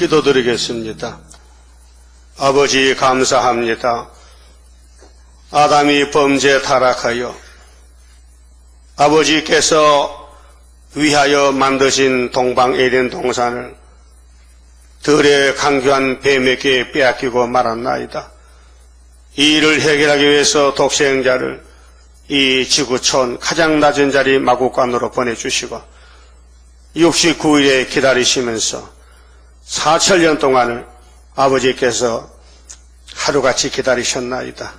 기도드리겠습니다. 아버지 감사합니다. 아담이 범죄 타락하여 아버지께서 위하여 만드신 동방 에덴 동산을 들의 강교한 뱀에게 빼앗기고 말았나이다. 이 일을 해결하기 위해서 독생자를 이 지구촌 가장 낮은 자리 마구간으로 보내주시고 69일에 기다리시면서 4천년 동안을 아버지께서 하루같이 기다리셨나이다.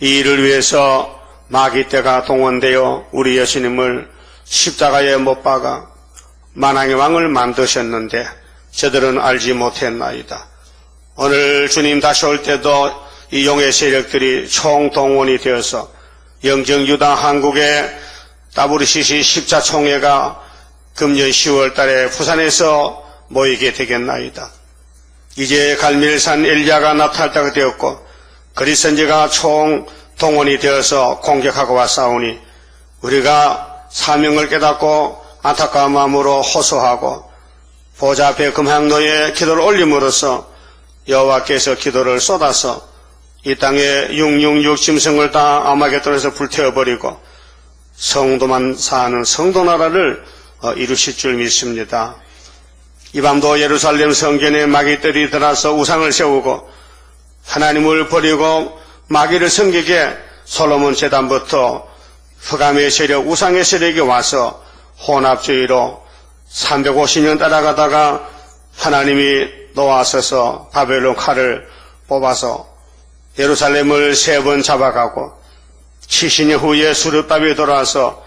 이 일을 위해서 마귀떼가 동원되어 우리 예수님을 십자가에 못 박아 만왕의 왕을 만드셨는데 저들은 알지 못했나이다. 오늘 주님 다시 올 때도 이 용의 세력들이 총동원이 되어서 영정유다 한국의 WCC 십자총회가 금년 10월 달에 부산에서 모이게 되겠나이다. 이제 갈멜산 엘리야가 나타날 때가 되었고 그리스도인지가 총동원이 되어서 공격하고 왔사오니 우리가 사명을 깨닫고 안타까운 마음으로 호소하고 보좌 앞에 금향로에 기도를 올림으로써 여호와께서 기도를 쏟아서 이 땅에 666 짐승을 다 아마겟돈에서 불태워버리고 성도만 사는 성도나라를 이루실 줄 믿습니다. 이 밤도 예루살렘 성전에 마귀들이 들어서 우상을 세우고 하나님을 버리고 마귀를 섬기게 솔로몬 제단부터 흑암의 세력, 우상의 세력이 와서 혼합주의로 350년 따라가다가 하나님이 놓아서서 바벨론 칼을 뽑아서 예루살렘을 3번 잡아가고 70년 후에 수르바벨이 돌아와서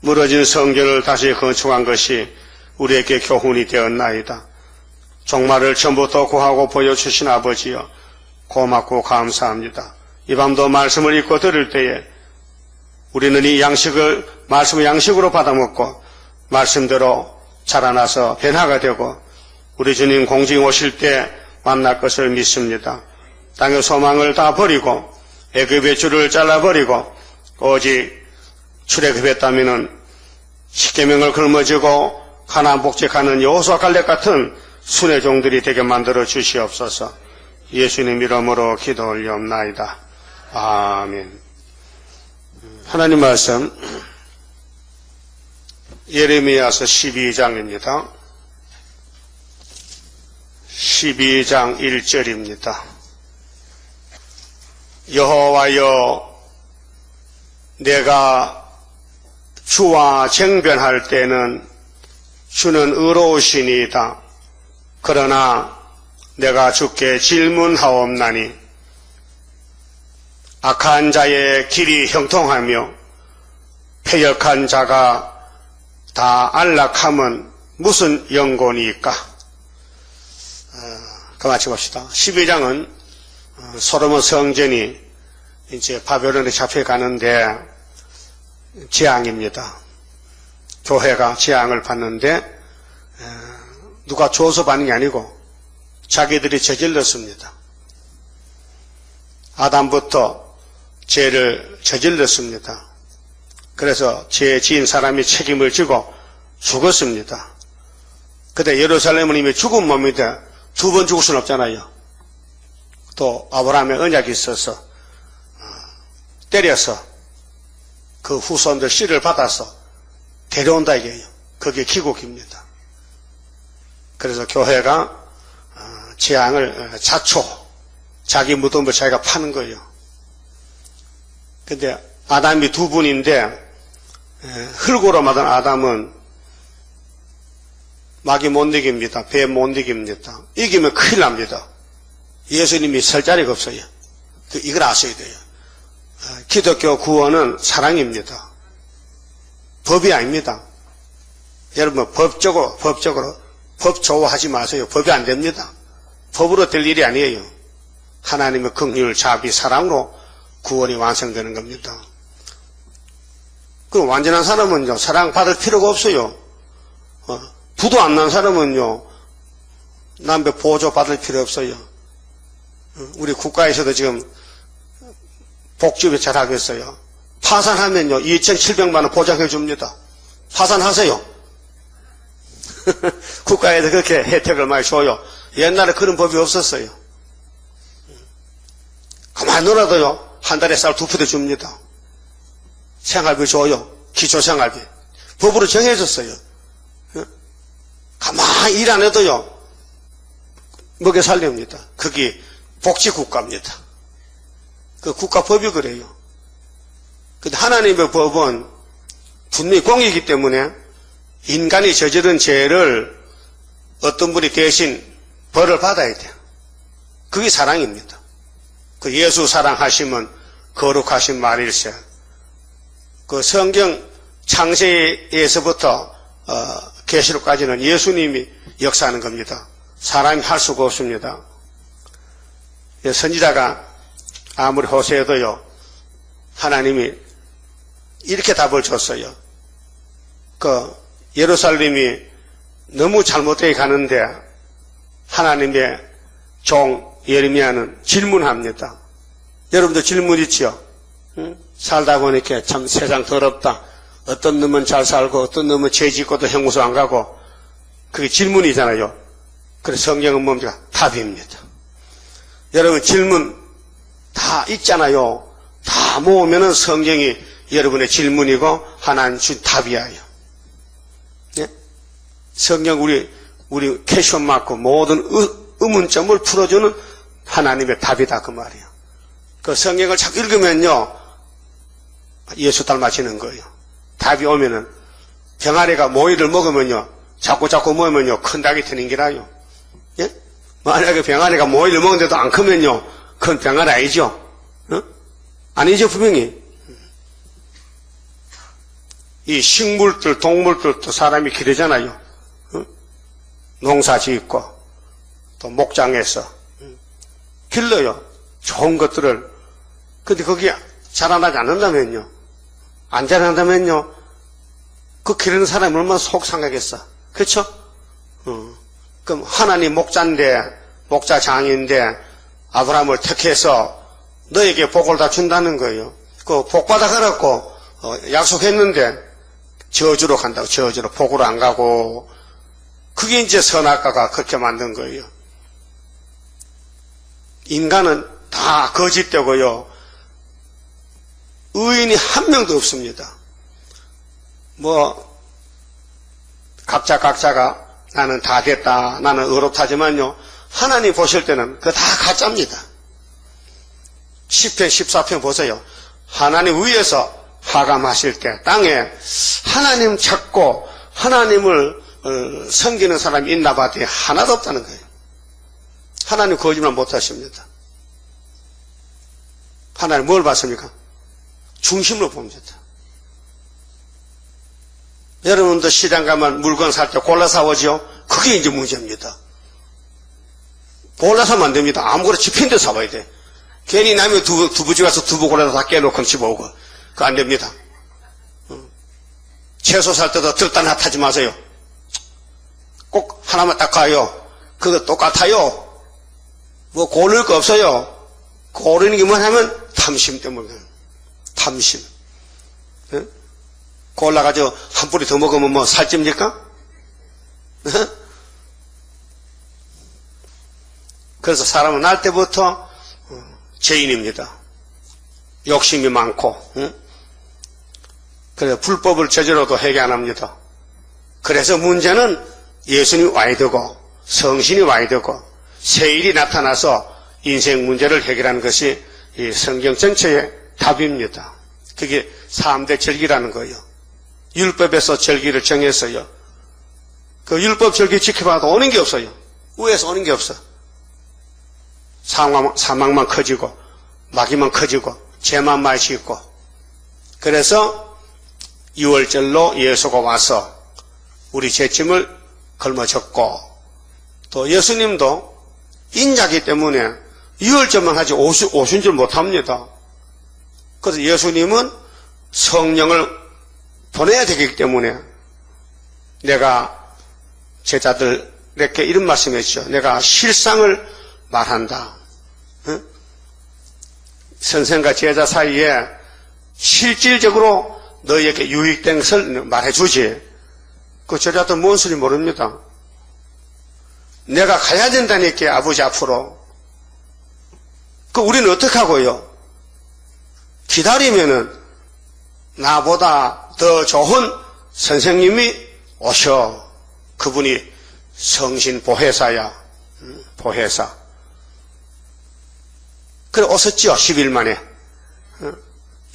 무너진 성전을 다시 건축한 것이 우리에게 교훈이 되었나이다. 종말을 처음부터 구하고 보여주신 아버지여 고맙고 감사합니다. 이 밤도 말씀을 읽고 들을 때에 우리는 이 말씀을 양식으로 받아먹고 말씀대로 자라나서 변화가 되고 우리 주님 공중에 오실 때 만날 것을 믿습니다. 땅의 소망을 다 버리고 애굽의 줄을 잘라버리고 오직 출애굽했다면은 십계명을 걸머쥐고 가나안 복직하는 여호수아 갈렙 같은 순의 종들이 되게 만들어 주시옵소서. 예수님 이름으로 기도 올리옵나이다. 아멘. 하나님 말씀 예레미야서 12장입니다. 12장 1절입니다. 여호와여 내가 주와 쟁변할 때는 주는 의로우시니이다. 그러나 내가 주께 질문하옵나니 악한 자의 길이 형통하며 패역한 자가 다 안락함은 무슨 연고니까? 그만치 봅시다. 12장은 솔로몬 성전이 이제 바벨론에 잡혀가는데 재앙입니다. 교회가 재앙을 받는데 누가 줘서 받는 게 아니고 자기들이 저질렀습니다. 아담부터 죄를 저질렀습니다. 그래서 죄 지은 사람이 책임을 지고 죽었습니다. 근데 예루살렘은 이미 죽은 몸인데 2번 죽을 수는 없잖아요. 또 아브라함의 언약이 있어서 때려서 그 후손들 씨를 받아서 데려온다 이게요. 그게 기국입니다. 그래서 교회가 재앙을 자기 무덤을 자기가 파는 거예요. 근데 아담이 2분인데 흙으로 만든 아담은 마귀 못 이깁니다. 배 못 이깁니다. 이기면 큰일 납니다. 예수님이 설 자리가 없어요. 이걸 아셔야 돼요. 기독교 구원은 사랑입니다. 법이 아닙니다. 여러분 법적으로 법 좋아하지 마세요. 법이 안 됩니다. 법으로 될 일이 아니에요. 하나님의 긍휼, 자비, 사랑으로 구원이 완성되는 겁니다. 그럼 완전한 사람은요, 사랑받을 필요가 없어요. 부도 안 난 사람은요, 남의 보조 받을 필요 없어요. 우리 국가에서도 지금 복지비 잘하고 있어요. 파산하면요, 2,700만 원 보장해 줍니다. 파산하세요. 국가에서 그렇게 혜택을 많이 줘요. 옛날에 그런 법이 없었어요. 가만히 놀아도요, 한 달에 쌀 2푸대 줍니다. 생활비 줘요. 기초생활비. 법으로 정해졌어요. 가만히 일 안 해도요, 먹여 살립니다. 그게 복지국가입니다. 그 국가법이 그래요. 근데 하나님의 법은 분명히 공이기 때문에 인간이 저지른 죄를 어떤 분이 대신 벌을 받아야 돼요. 그게 사랑입니다. 그 예수 사랑하시면 거룩하신 말일세. 그 성경 창세에서부터 계시록까지는 예수님이 역사하는 겁니다. 사람이 할 수가 없습니다. 선지자가 아무리 호세해도요, 하나님이 이렇게 답을 줬어요. 그 예루살렘이 너무 잘못되게 가는데 하나님의 종 예레미야는 질문합니다. 여러분도 질문 있지요? 응? 살다 보니까 참 세상 더럽다. 어떤 놈은 잘 살고 어떤 놈은 죄 짓고도 형무소 안 가고, 그게 질문이잖아요. 그래서 성경은 뭡니까? 답입니다. 여러분 질문 다 있잖아요. 다 모으면은 성경이 여러분의 질문이고 하나님 준 답이에요. 예? 성경 우리 캐션 마크 모든 의문점을 풀어주는 하나님의 답이다 그 말이에요. 그 성경을 자꾸 읽으면요, 예수 닮아지는 거예요. 답이 오면은 병아리가 모이를 먹으면요, 자꾸 먹으면요 큰 닭이 되는 게라요. 예? 만약에 병아리가 모이를 먹는데도 안 크면요, 그건 병아리 아니죠? 어? 아니죠, 분명히. 이 식물들, 동물들도 사람이 기르잖아요. 어? 농사 짓고, 또 목장에서 길러요. 좋은 것들을. 근데 거기 자라나지 않는다면요, 안 자란다면요, 그 기르는 사람이 얼마나 속 상하겠어. 그렇죠? 그럼 하나님 목자장인데 아브라함을 택해서 너에게 복을 다 준다는 거예요. 그 복 받아가라고 약속했는데 저주로 간다고. 저주로. 복으로 안 가고. 그게 이제 선악과가 그렇게 만든 거예요. 인간은 다 거짓되고요, 의인이 한 명도 없습니다. 각자가 나는 다 됐다, 나는 의롭다지만요, 하나님 보실 때는 그거 다 가짜입니다. 10편 14편 보세요. 하나님 위에서 하감하실 때 땅에 하나님 찾고 하나님을 섬기는 사람이 있나 봤더니 하나도 없다는 거예요. 하나님 거짓말 못하십니다. 하나님 뭘 봤습니까? 중심으로 봅니다. 여러분도 시장 가면 물건 살 때 골라 사오죠? 그게 이제 문제입니다. 골라 사면 안 됩니다. 아무거나 집힌 데 사와야 돼. 괜히 남의 두부집 가서 두부 골라서 다 깨놓고 집어오고. 그거 안 됩니다. 채소 살 때도 들다 놔타지 마세요. 꼭 하나만 딱 가요. 그거 똑같아요. 뭐 고를 거 없어요. 고르는 게 뭐냐면 탐심 때문에. 탐심. 예? 골라가지고 한 뿌리 더 먹으면 뭐 살찝니까? 예? 그래서 사람은 날 때부터 죄인입니다. 욕심이 많고. 예? 그래서 불법을 저지러도 회개 안 합니다. 그래서 문제는 예수님이 와야 되고 성신이 와야 되고 새 일이 나타나서 인생 문제를 해결하는 것이 이 성경 전체의 답입니다. 그게 3대 절기라는 거예요. 율법에서 절기를 정했어요. 그 율법 절기 지켜봐도 오는 게 없어요. 위에서 오는 게 없어. 사망만 커지고 마귀만 커지고 죄만 많이 짓고. 그래서 6월절로 예수가 와서 우리 죄짐을 걸머졌고, 또 예수님도 인자기 때문에 6월절만 하지 오신 줄 못합니다. 그래서 예수님은 성령을 보내야 되기 때문에 내가 제자들에게 이런 말씀했죠. 내가 실상을 말한다. 응? 선생과 제자 사이에 실질적으로 너희에게 유익된 것을 말해주지. 그 제자들 뭔 소리 모릅니다. 내가 가야 된다니까, 아버지 앞으로. 그 우리는 어떻게 하고요? 기다리면은 나보다 더 좋은 선생님이 오셔. 그분이 성신 보혜사야. 보혜사. 그래 오셨죠. 10일 만에.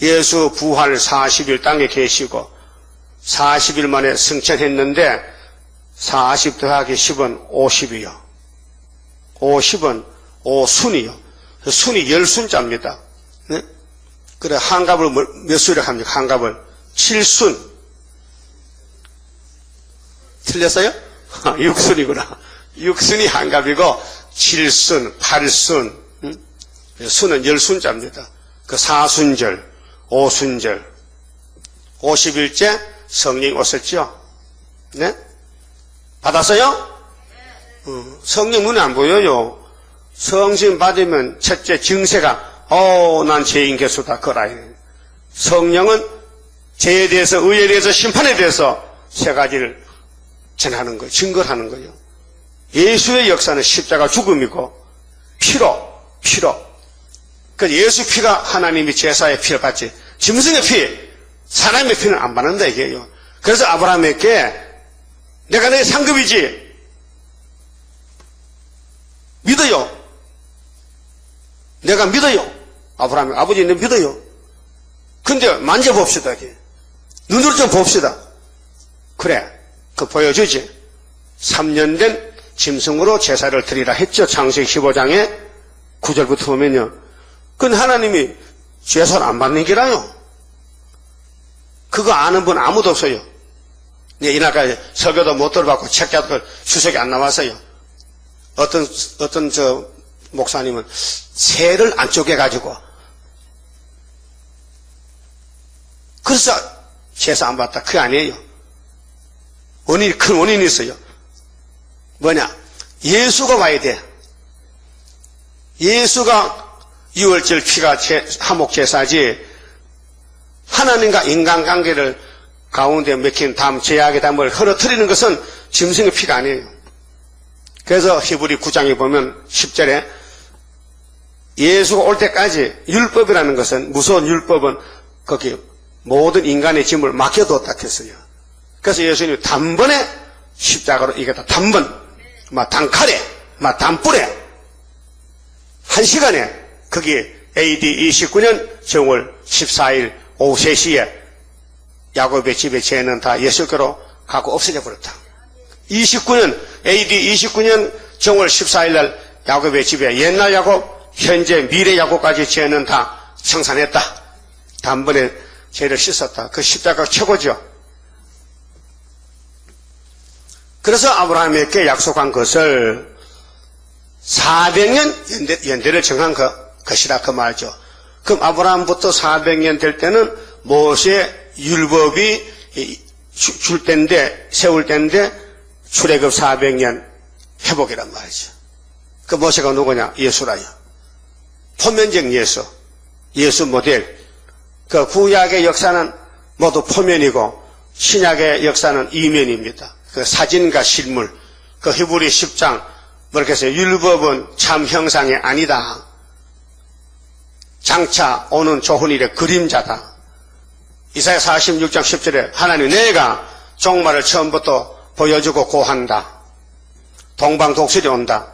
예수 부활 40일 땅에 계시고 40일 만에 승천했는데 40 더하기 10은 50이요. 50은 5순이요. 순이 10순자입니다. 네? 그래 한갑을 몇 수이라고 합니까? 한갑을 7순. 틀렸어요? 6순이구나. 6순이 한갑이고 7순, 8순. 순은 10순자입니다. 그 4순절, 5순절, 50일째 성령 오셨죠? 네? 받았어요? 성령 눈에 안 보여요. 성신 받으면 첫째 증세가 난 죄인 개수다 그라. 성령은 죄에 대해서 의에 대해서 심판에 대해서 세 가지를 전하는 거예요. 증거를 하는 거예요. 예수의 역사는 십자가 죽음이고 피로. 그 예수 피가 하나님이 제사의 피를 받지 짐승의 피, 사람의 피는 안 받는다 이게요. 그래서 아브라함에게 내가 너의 상급이지 믿어요. 내가 믿어요. 아브라함이 아버지 내 믿어요. 근데 만져봅시다. 이게. 눈으로 좀 봅시다. 그래 그 보여주지. 3년 된 짐승으로 제사를 드리라 했죠. 창세기 15장에 9절부터 보면요. 그건 하나님이 제사를 안 받는 게라요. 그거 아는 분 아무도 없어요. 이날까지 설교도 못 들어봤고 책자도 수석이 안 나왔어요. 어떤 저 목사님은 새를 안 쪼개가지고 그래서 제사 안 받다. 그게 아니에요. 큰 원인이 있어요. 뭐냐? 예수가 와야 돼. 예수가 6월절 피가 화목제사지 하나님과 인간관계를 가운데 맥힌 죄악의 담을 흐러뜨리는 것은 짐승의 피가 아니에요. 그래서 히브리 9장에 보면 10절에 예수가 올 때까지 율법이라는 것은 무서운 율법은 거기 모든 인간의 짐을 맡겨뒀다 했어요. 그래서 예수님이 단번에 십자가로 이겼다. 단번, 단칼에, 단불에 1시간에 거기 AD 29년 정월 14일 오후 3시에 야곱의 집에 죄는 다 예수께로 가고 없어져 버렸다. 29년 AD 29년 정월 14일 날 야곱의 집에 옛날 야곱, 현재 미래 야곱까지 죄는 다 청산했다. 단번에 죄를 씻었다. 그 십자가가 최고죠. 그래서 아브라함에게 약속한 것을 400년 연대를 정한 것이라 그 말이죠. 그럼 아브라함부터 400년 될 때는 모세의 율법이 줄 때인데, 세울 때인데 출애굽 400년 회복이란 말이죠. 그 모세가 누구냐? 예수라요. 포면적 예수. 예수 모델. 그 구약의 역사는 모두 포면이고 신약의 역사는 이면입니다. 그 사진과 실물. 그 히브리 10장 뭐렇게 해서 율법은 참 형상이 아니다. 장차 오는 좋은 일의 그림자다. 이사야 46장 10절에 하나님 내가 종말을 처음부터 보여주고 고한다. 동방독수리 온다.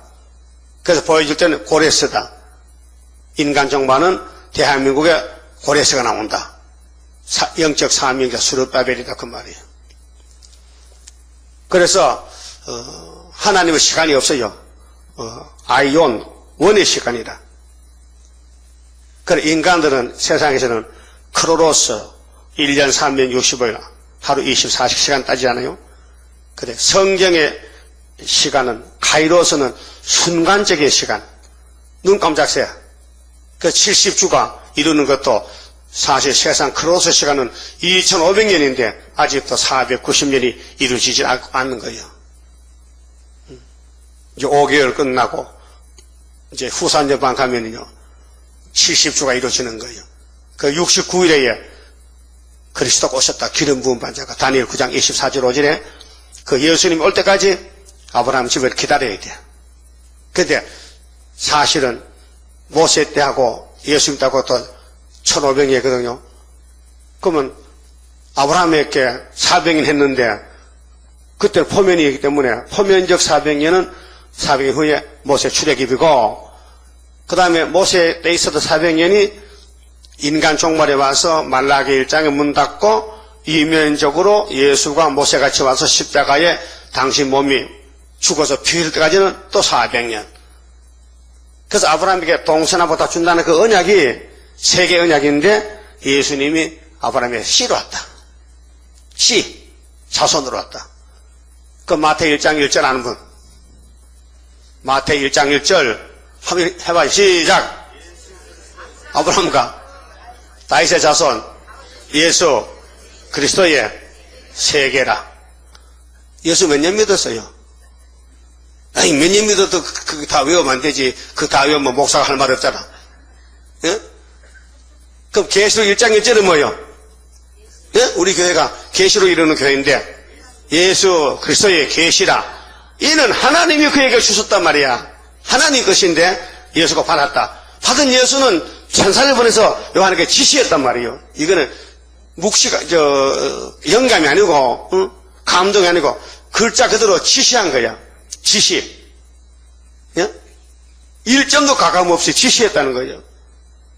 그래서 보여줄 때는 고레스다. 인간 종말은 대한민국에 고레스가 나온다. 영적 사명자 수르바벨이다 그 말이에요. 그래서 하나님의 시간이 없어요. 아이온 원의 시간이다. 그래 인간들은 세상에서는 크로로스 1년 365일 하루 24시간 따지잖아요. 그래 성경의 시간은 카이로스는 순간적인 시간. 눈 깜짝새. 그 70주가 이루는 것도 사실 세상 크로스 시간은 2500년인데 아직도 490년이 이루어지지 않는 거예요. 이제 5개월 끝나고 이제 후산여방 가면은요 70주가 이루어지는 거예요. 그 69일에 그리스도가 오셨다. 기름 부은 반자가 다니엘 9장 24절 5절에 그 예수님이 올 때까지 아브라함 집을 기다려야 돼요. 근데 사실은 모세 때하고 예수님 때하고 또 1500년이거든요. 그러면 아브라함에게 400년 했는데 그때 포면이기 때문에 포면적 400년은 400년 후에 모세 출애굽이고 그 다음에 모세 때 있어도 400년이 인간 종말에 와서 말라기 1장에 문 닫고 이면적으로 예수가 모세같이 와서 십자가에 당신 몸이 죽어서 피일 때까지는 또 400년. 그래서 아브라함에게 동서나보다 준다는 그 언약이 세계 언약인데 예수님이 아브라함의 씨로 왔다. 씨, 자손으로 왔다. 그 마태 1장 1절 아는 분? 마태 1장 1절 한번 해봐요. 시작. 아브라함과 다윗의 자손 예수 그리스도의 세계라. 예수 몇 년 믿었어요? 아니 몇 년 믿어도 그거 다 외우면 안 되지. 그거 다 외우면 목사가 할 말 없잖아. 예? 그럼 계시록 1장 1절은 뭐예요? 예? 우리 교회가 계시로 이루는 교회인데 예수 그리스도의 계시라. 이는 하나님이 그에게 주셨단 말이야. 하나님 것인데 예수가 받았다. 받은 예수는 천사를 보내서 요한에게 지시했단 말이에요. 이거는 묵시가 영감이 아니고 감동이 아니고 글자 그대로 지시한 거야. 지시. 예? 일점도 가감 없이 지시했다는 거예요.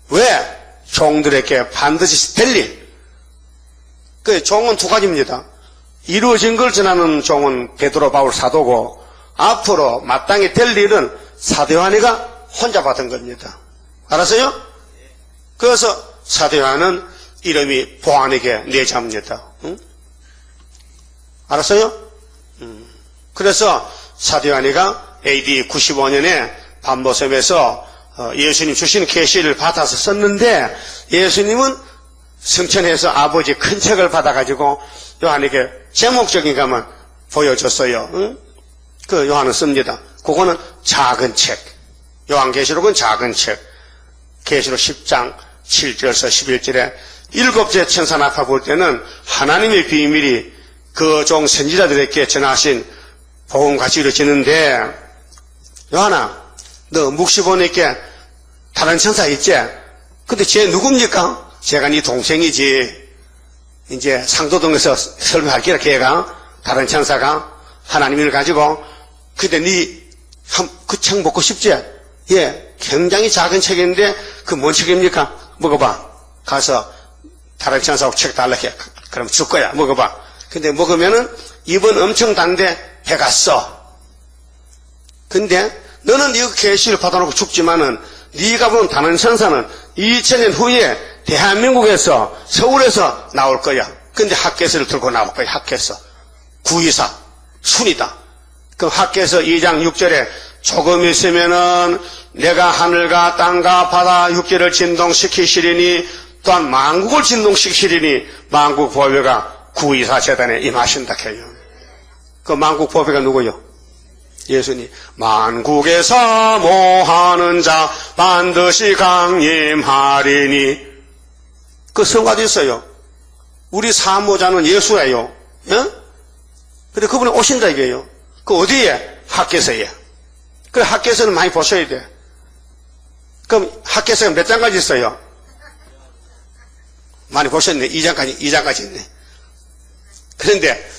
왜? 종들에게 반드시 될 일. 그 종은 두 가지입니다. 이루어진 걸 전하는 종은 베드로 바울 사도고 앞으로 마땅히 될 일은 사도 요한이가 혼자 받은 겁니다. 알았어요? 그래서 사도 요한은 이름이 보안에게 내자입니다. 응? 알았어요? 그래서 사도 요한이가 AD 95년에 반모섬에서 예수님 주신 계시를 받아서 썼는데 예수님은 승천해서 아버지 큰 책을 받아가지고 요한에게 제목적인 것만 보여줬어요. 응? 그 요한은 씁니다. 그거는 작은 책. 요한계시록은 작은 책. 계시록 10장 7절에서 11절에 일곱째 천사 나파 볼 때는 하나님의 비밀이 그 종 선지자들에게 전하신 복음같이 이루어지는데 요한아 너 묵시본에게 다른 천사 있지? 근데 쟤 누굽니까? 제가 네 동생이지. 이제 상도동에서 설교할게라 걔가 다른 천사가 하나님을 가지고 근데 네 그 책 먹고 싶지? 예, 굉장히 작은 책인데 그 뭔 책입니까? 먹어봐. 가서 다른 천사하고 책 달라 해. 그럼 줄 거야. 먹어봐. 근데 먹으면은 입은 엄청 단데 배가 써. 근데 너는 이거 계시를 받아놓고 죽지만은 네가 본 다른 천사는 2000년 후에 대한민국에서 서울에서 나올 거야. 근데 학개서를 들고 나올 거야. 학개서. 구이사. 순이다. 그럼 학개서 2장 6절에 조금 있으면은 내가 하늘과 땅과 바다 육지를 진동시키시리니 또한 만국을 진동시키시리니 만국 보배가 구이사 재단에 임하신다 해요. 그 만국 보배가 누구요? 예수님. 만국에서 모하는 자 반드시 강림하리니. 그 성가도 있어요. 우리 사모자는 예수예요. 예? 근데 그분이 오신다 이게요. 그 어디에? 학개서에. 그 학개서는 많이 보셔야 돼. 그럼 학개서가 몇 장까지 있어요? 많이 보셨네. 2장까지 있네. 그런데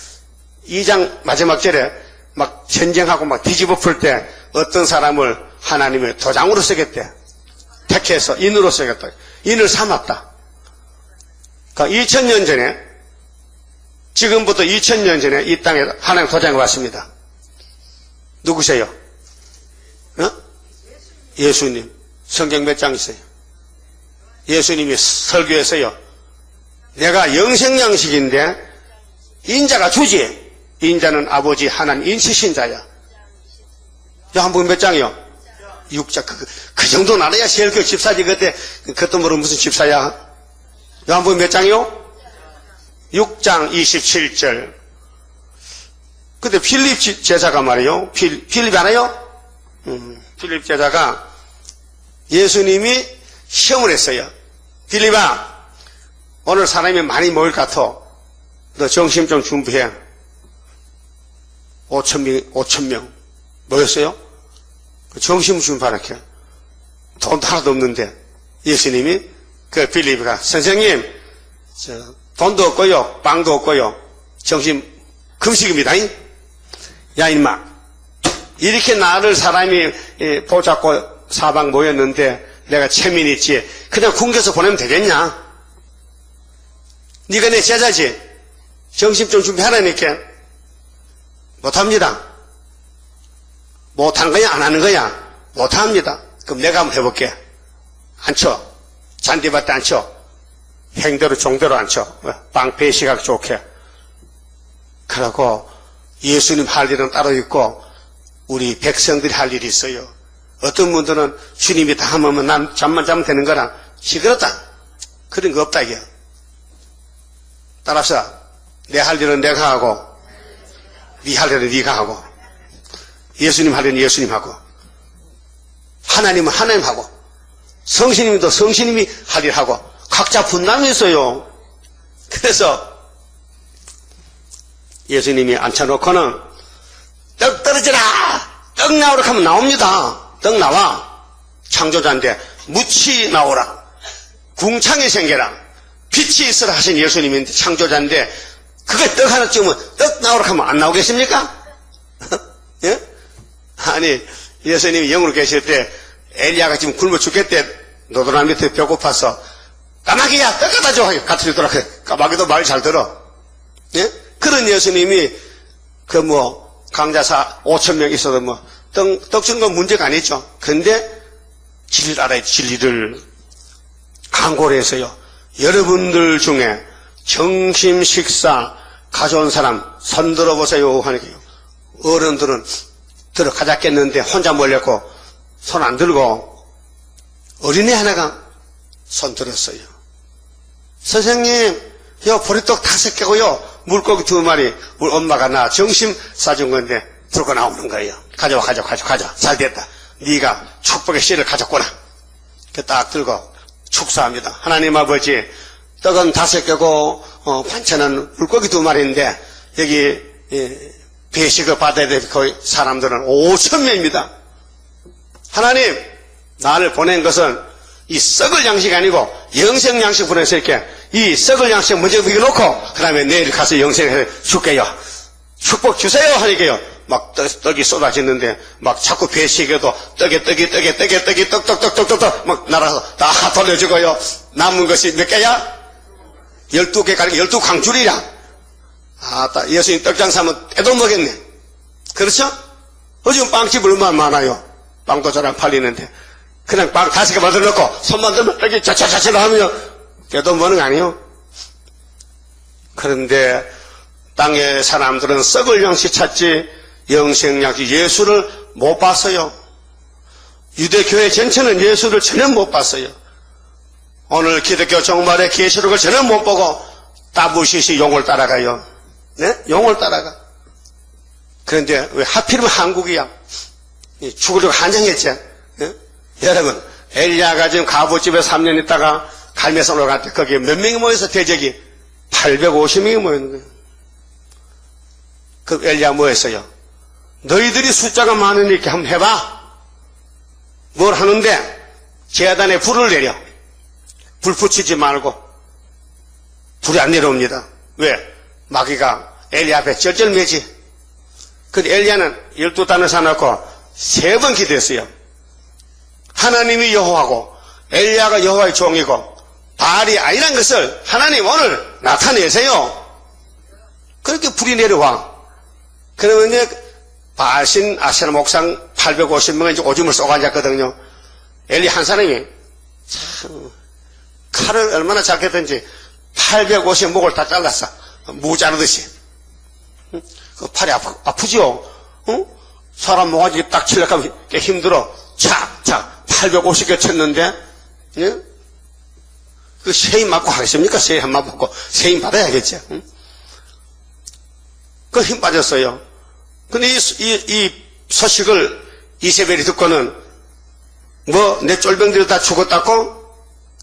2장 마지막 절에 막 전쟁하고 막 뒤집어 풀 때 어떤 사람을 하나님의 도장으로 쓰겠대. 택해서 인으로 쓰겠다. 인을 삼았다. 그러니까 2000년 전에 지금부터 2000년 전에 이 땅에 하나님 도장이 왔습니다. 누구세요? 어? 예수님. 성경 몇 장 있어요? 예수님이 설교했어요. 내가 영생양식인데 인자가 주지. 인자는 아버지 하나님 인치신 자야. 요한복음 몇 장이요? 6장. 그 정도는 알아야 세일교 집사지. 그것도 모르면 무슨 집사야? 요한복음 몇 장이요? 6장 27절. 근데 필립 제자가 말이에요. 필립 알아요? 필립 제자가 예수님이 시험을 했어요. 필립아, 오늘 사람이 많이 모일 것 같아. 너 정신 좀 준비해. 5,000명 모였어요. 점심을 좀 바라게. 돈도 하나도 없는데 예수님이 그 빌립이가 선생님 돈도 없고요 빵도 없고요 점심 금식입니다. 야 임마 이렇게 나를 사람이 보잡고 사방 모였는데 내가 체면 있지 그냥 굶겨서 보내면 되겠냐? 네가 내 제자지 점심 좀 준비하라니까. 못합니다. 못하는 거야 안 하는 거야? 못합니다. 그럼 내가 한번 해볼게. 앉혀. 잔디밭에 앉혀. 행대로 종대로 앉혀. 빵페이 시각 좋게. 그러고 예수님 할 일은 따로 있고 우리 백성들이 할 일이 있어요. 어떤 분들은 주님이 다 하면 난 잠만 자면 되는 거라 시끄럽다. 그런 거 없다 이게. 따라서 내 할 일은 내가 하고 네 할 일은 네가 하고 예수님 할 일은 예수님 하고 하나님은 하나님 하고 성신님도 성신님이 할 일 하고 각자 분담이 있어요. 그래서 예수님이 앉혀놓고는 떡 떨어지라 떡 나오라 하면 나옵니다. 떡 나와. 창조자인데 무치 나오라 궁창이 생겨라 빛이 있으라 하신 예수님인데 창조자인데 그게 떡 하나 찍으면 떡 나오라 하면 안 나오겠습니까? 예? 아니 예수님이 영으로 계실 때 엘리야가 지금 굶어 죽겠대. 노도나 밑에 배고파서 까마귀야 떡 갖다 줘. 같이 주더라. 까마귀도 말 잘 들어. 예? 그런 예수님이 그 강자사 5,000명 있어도 떡 주는 건 문제가 아니죠. 근데 진리를 알아야 진리를 강고를 해서요. 여러분들 중에 점심 식사 가져온 사람 손 들어보세요 하니까요. 어른들은 들어가자겠는데 혼자 몰렸고 손 안 들고 어린애 하나가 손 들었어요. 선생님 요 보리떡 5개고요 물고기 2마리 우리 엄마가 나 점심 싸준 건데 들고 나오는 거예요. 가져와 잘 됐다. 네가 축복의 씨를 가졌구나. 딱 들고 축사합니다. 하나님 아버지 떡은 5개고 반찬은 물고기 2마리인데 여기 배식을 받아야 될 그 사람들은 5,000명입니다. 하나님 나를 보낸 것은 이 썩을 양식이 아니고 영생 양식 보내서 이렇게 이 썩을 양식 먼저 여기 놓고 그 다음에 내일 가서 영생을 줄게요. 축복 주세요 하니까요. 막 떡이 쏟아지는데 막 자꾸 배식에도 떡이 떡 막 날아서 다 돌려주고요. 남은 것이 몇 개야? 12개 가리고 12강줄이라. 예수님 떡장사면 떼도 먹겠네. 그렇죠? 요즘 빵집 얼마나 많아요. 빵도 잘 안 팔리는데 그냥 빵 5개 만들어 놓고 손만 들면 떡이 자차자차 하면 떼도 먹는 거 아니에요? 그런데 땅의 사람들은 썩을 양식 찾지 영생 양식 예수를 못 봤어요. 유대교회 전체는 예수를 전혀 못 봤어요. 오늘 기독교 종말의 계시록을 전혀 못 보고 따부시시 용을 따라가요. 네? 용을 따라가. 그런데 왜 하필이면 한국이야? 죽으려고 한장했지. 네? 여러분 엘리야가 지금 가부집에 3년 있다가 갈매산 올라갈 때 거기에 몇 명이 모여서 대적이 850명이 모였는 거예요. 그 엘리야 뭐했어요? 너희들이 숫자가 많으니까 한번 해봐. 뭘 하는데 제단에 불을 내려. 불 붙이지 말고 불이 안 내려옵니다. 왜? 마귀가 엘리야 앞에 쩔쩔매지. 근데 엘리야는 12단을 사놓고 3번 기도했어요. 하나님이 여호와고 엘리야가 여호와의 종이고 바알이 아니란 것을 하나님 오늘 나타내세요. 그렇게 불이 내려와. 그러면 이제 바알신 아세라 목상 850명은 이제 오줌을 쏘고 앉았거든요. 엘리 한 사람이 참 칼을 얼마나 작겠든지 850 목을 다 잘랐어. 무 자르듯이. 그 팔이 아프지요? 사람 모가지 딱 치려고 하면 힘들어. 착 850개 쳤는데 예? 그 세임 맞고 하겠습니까? 세임 한 번 받고 세임 받아야겠죠. 그 힘 빠졌어요. 근데 이 소식을 이세벨이 듣고는 내 쫄병들이 다 죽었다고?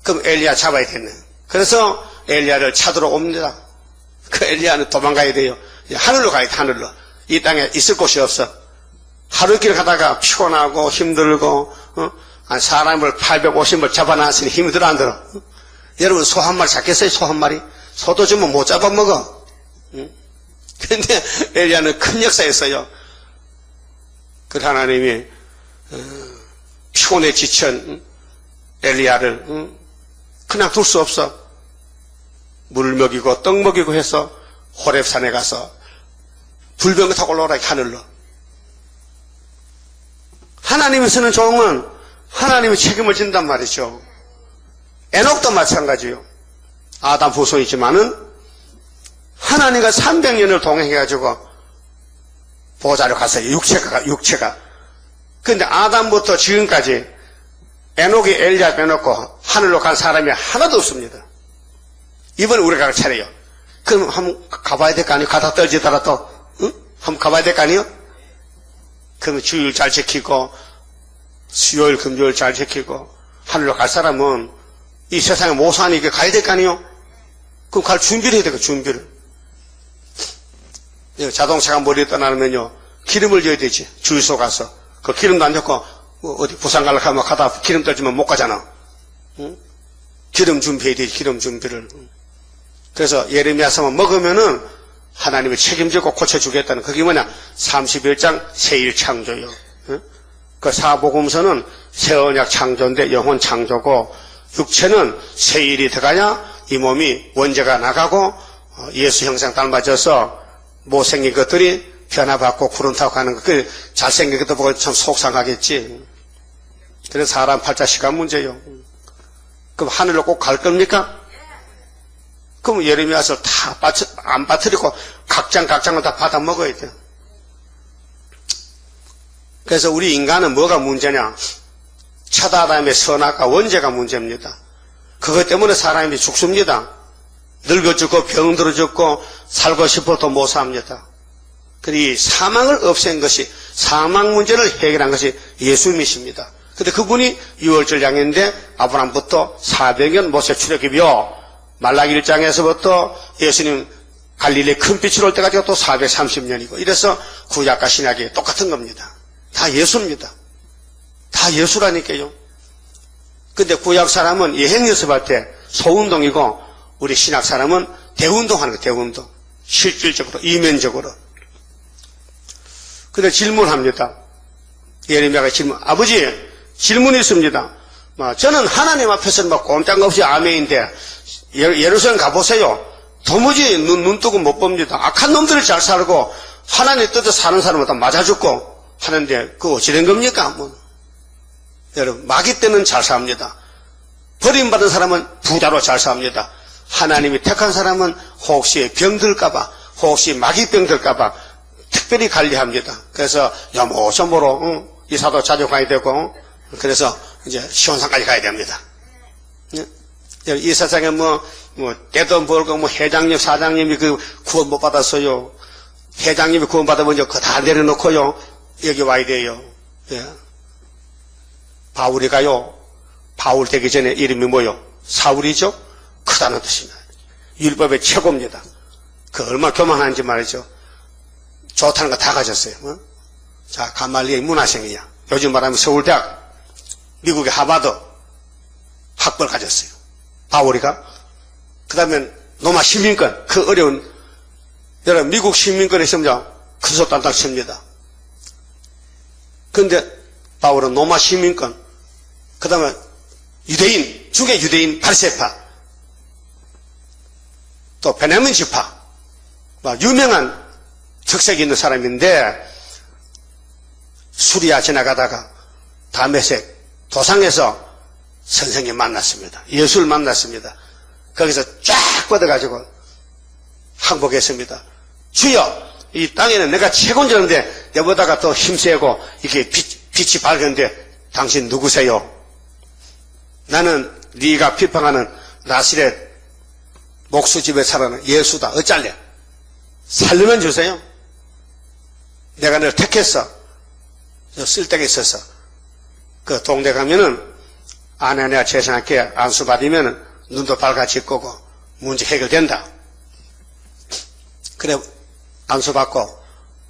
그럼 엘리야 잡아야 되네. 그래서 엘리야를 찾으러 옵니다. 그 엘리야는 도망가야 돼요. 하늘로 가야 돼. 하늘로. 이 땅에 있을 곳이 없어. 하루길 가다가 피곤하고 힘들고 사람을 850을 잡아놨으니 힘이 들어 안 들어? 여러분 소 한 마리 잡겠어요? 소 한 마리? 소도 주면 못 잡아먹어. 근데 엘리야는 큰 역사였어요. 그 하나님이 피곤에 지친 엘리야를 그냥 둘 수 없어. 물 먹이고 떡 먹이고 해서 호렙산에 가서 불병을 타고 올라오라 하늘로. 하나님이 쓰는 종은 하나님이 책임을 진단 말이죠. 에녹도 마찬가지요. 아담 후손이지만은 하나님과 300년을 동행해가지고 보좌로 갔어요. 육체가. 근데 아담부터 지금까지 에녹이 엘리야 빼놓고 하늘로 간 사람이 하나도 없습니다. 이번에 우리가 갈 차례요. 그럼 한번 가봐야 될 거 아니에요? 가다 떨어지더라도, 응? 한번 가봐야 될 거 아니에요? 그럼 주일 잘 지키고, 수요일, 금요일 잘 지키고, 하늘로 갈 사람은 이 세상에 못 사니까 가야 될 거 아니에요? 그럼 갈 준비를 해야 돼요, 준비를. 자동차가 머리에 떠나면요, 기름을 줘야 되지. 주유소 가서. 그 기름도 안 넣고, 어디 부산 가려고 하면 가다 기름 떨어지면 못 가잖아. 응? 기름 준비해야 되지, 기름 준비를. 그래서 예레미야서만 먹으면은 하나님이 책임지고 고쳐주겠다는 그게 뭐냐? 31장 새일 창조요. 응? 그 사복음서는 새 언약 창조인데 영혼 창조고 육체는 새일이 들어가야 이 몸이 원죄가 나가고 예수 형상 닮아져서 못생긴 것들이 변화받고 구름 타고 가는 거. 그 잘생긴 것도 보고 참 속상하겠지. 그래서 사람 팔자 시간 문제요. 그럼 하늘로 꼭 갈 겁니까? 그럼 예레미야서 다 안 빠뜨리고 각장을 다 받아 먹어야 돼요. 그래서 우리 인간은 뭐가 문제냐? 첫아담의 선악과 원죄가 문제입니다. 그것 때문에 사람이 죽습니다. 늙어 죽고 병들어 죽고 살고 싶어도 못 삽니다. 그리고 이 사망을 없앤 것이, 사망 문제를 해결한 것이 예수님이십니다. 근데 그분이 6월절 양인데 아브라함부터 400년 모세 출애굽이요. 말라기 1장에서부터 예수님 갈릴리 큰 빛이 올 때까지가 또 430년이고 이래서 구약과 신약이 똑같은 겁니다. 다 예수입니다. 다 예수라니까요. 근데 구약 사람은 예행 연습할 때 소운동이고 우리 신약 사람은 대운동 하는 거예요. 대운동. 실질적으로, 이면적으로. 근데 질문합니다. 예레미야가 질문. 아버지, 질문이 있습니다. 저는 하나님 앞에서는 막 꼼짝없이 아멘인데 예루살렘 가보세요. 도무지 눈 뜨고 못 봅니다. 악한 놈들이 잘 살고 하나님 뜻에 사는 사람은 다 맞아 죽고 하는데 그거 어찌 된 겁니까? 여러분, 마귀 때는 잘 삽니다. 버림받은 사람은 부자로 잘 삽니다. 하나님이 택한 사람은 혹시 병들까봐, 혹시 마귀병 들까봐 특별히 관리합니다. 그래서 여모셔모로 이사도 자주 가야 되고 그래서 이제 시원산까지 가야 됩니다. 이 세상에 떼돈 벌고 회장님, 사장님이 그 구원 못 받았어요. 회장님이 구원 받으면 그거 다 내려놓고요. 여기 와야 돼요. 예. 바울이가요. 바울 되기 전에 이름이 뭐요? 사울이죠? 크다는 뜻입니다. 율법의 최고입니다. 그 얼마나 교만한지 말이죠. 좋다는 거 다 가졌어요. 자, 가말리엘 문화생이야. 요즘 말하면 서울대학, 미국의 하버드 학벌 가졌어요. 바울이가. 그 다음에 로마 시민권, 그 어려운, 여러분, 미국 시민권에 있으면 큰 소 단단 칩니다. 그런데 바울은 로마 시민권, 그 다음에 유대인, 중의 유대인 바리새파, 또 베냐민 지파, 유명한 특색이 있는 사람인데, 수리아 지나가다가 다메섹 도상에서 선생님 만났습니다. 예수를 만났습니다. 거기서 쫙 뻗어가지고 항복했습니다. 주여, 이 땅에는 내가 최고인 줄 아는데 여보다가 더 힘세고 이렇게 빛이 밝은데 당신 누구세요? 나는 네가 비판하는 나시렛 목수집에 살아는 예수다. 어쩔래? 살려면 주세요. 내가 너를 택했어. 쓸데가 있어서. 그 동네 가면은 아내냐 재산학회 안수받으면 눈도 밝아질 거고 문제 해결된다. 그래 안수받고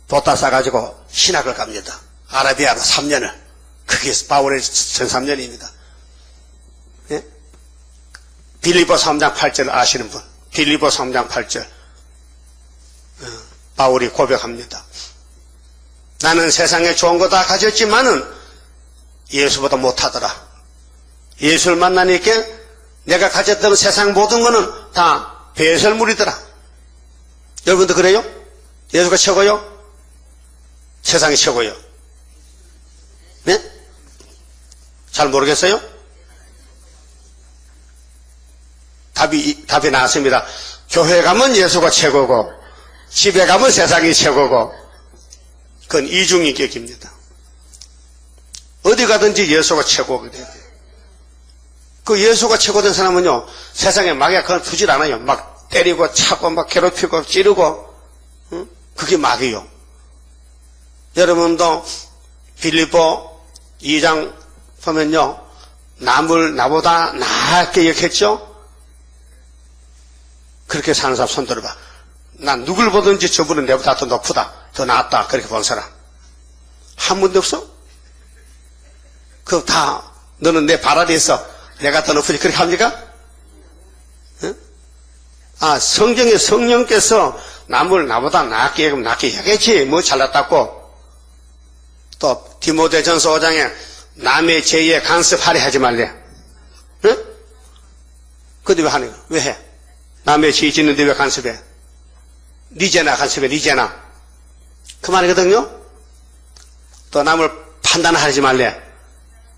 보따 싸가지고 신학을 갑니다. 아라비아로 3년을. 그게 바울의 전 3년입니다. 예? 빌립보 3장 8절 아시는 분. 빌립보 3장 8절. 바울이 고백합니다. 나는 세상에 좋은 거 다 가졌지만은 예수보다 못하더라. 예수를 만나니까 내가 가졌던 세상 모든 거는 다 배설물이더라. 여러분도 그래요? 예수가 최고요? 세상이 최고요? 네? 잘 모르겠어요? 답이 나왔습니다. 교회 가면 예수가 최고고 집에 가면 세상이 최고고 그건 이중인격입니다. 어디 가든지 예수가 최고가 돼야 돼요. 그 예수가 최고된 사람은요 세상에 마귀가 그걸 두질 않아요. 막 때리고 차고 막 괴롭히고 찌르고 그게 마귀요. 여러분도 빌립보 2장 보면요 남을 나보다 나게 여겼죠? 그렇게 사는 사람 손 들어봐. 난 누굴 보든지 저분은 내보다 더 높다 더 낫다 그렇게 본 사람 한 분도 없어? 그럼 다 너는 내 발 아래에 있어 내가 더 높으니 그렇게 합니까? 응? 아 성경에 성령께서 남을 나보다 낫게 하겠지 뭐 잘났다고. 또 디모데전서 5장에 남의 죄에 간섭하려 하지 말래. 응? 근데 왜 하는 거야? 왜 해? 남의 죄 짓는데 왜 간섭해? 네 죄나 간섭해 네 죄나 그 말이거든요. 또 남을 판단하지 말래.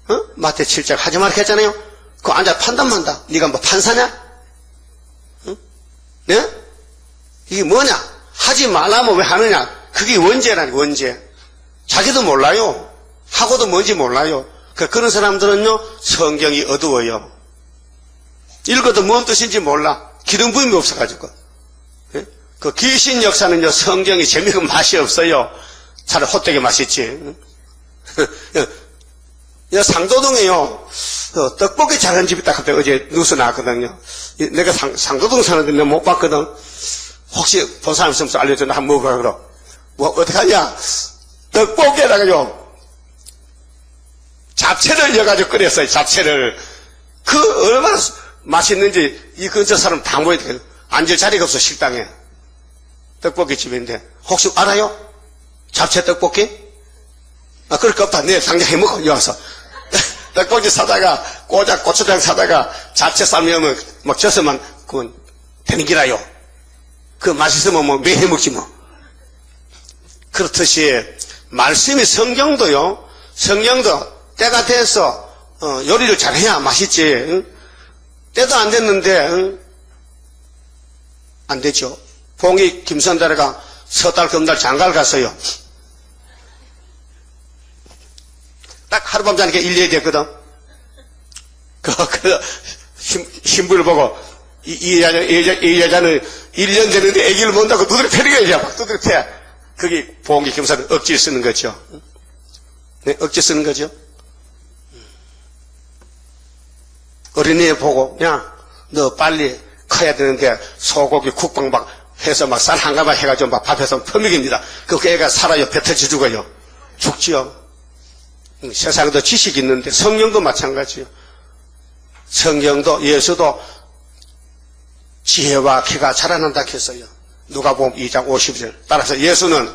어? 마태 7장 하지 말라 했잖아요. 그거 앉아 판단만 한다. 네가 뭐 판사냐? 응? 네? 이게 뭐냐? 하지 말라면 왜 하느냐? 그게 원죄라니 원죄. 자기도 몰라요. 하고도 뭔지 몰라요. 그런 사람들은요 성경이 어두워요. 읽어도 뭔 뜻인지 몰라. 기름 부음이 없어가지고. 예? 그 귀신 역사는요 성경이 재미가 맛이 없어요. 차라리 헛되게 맛있지. 상도동에요 떡볶이 잘하는 집이 딱 갑자기 어제 뉴스 나왔거든요. 내가 상도동 사는데 내가 못 봤거든. 혹시 본 사람 있으면 알려줘. 나 한번 먹어봐 그럼. 뭐 어떡하냐? 떡볶이에다가요 잡채를 넣어가지고 끓였어요. 잡채를. 그 얼마나 맛있는지 이 근처 사람 다 모여야 되거든. 앉을 자리가 없어 식당에. 떡볶이 집인데 혹시 알아요? 잡채 떡볶이? 아 그럴 거 없다. 내일 당장 해먹어. 여기 와서 떡볶이 사다가 꼬작 고추장 사다가 잡채 삶으면 막 져서만 그건 되는 기라요. 그 맛있으면 뭐 매일 해먹지 뭐. 그렇듯이 말씀이 성경도요. 성경도 때가 돼서 요리를 잘해야 맛있지. 응? 때도 안 됐는데 응? 안 되죠. 봉이 김선달이가 서달 금달 장가를 갔어요. 딱 하룻밤 자니까 1년이 됐거든. 신부를 보고 이 여자는 1년 되는데 아기를 못낳고 두드려 패는 거야. 막 두드려 패. 그게 봉기 김선은 억지 쓰는 거죠. 네, 억지 쓰는 거죠. 어린애 보고 야 너 빨리 커야 되는데 소고기 국방 막 해서 막 쌀 한 가마 해가지고 막 밥해서 퍼먹입니다. 그 애가 살아요. 배 터져 죽어요. 죽지요. 세상에도 지식이 있는데 성령도 마찬가지요. 성경도 예수도 지혜와 키가 자라난다 했어요. 누가복음 2장 50절. 따라서 예수는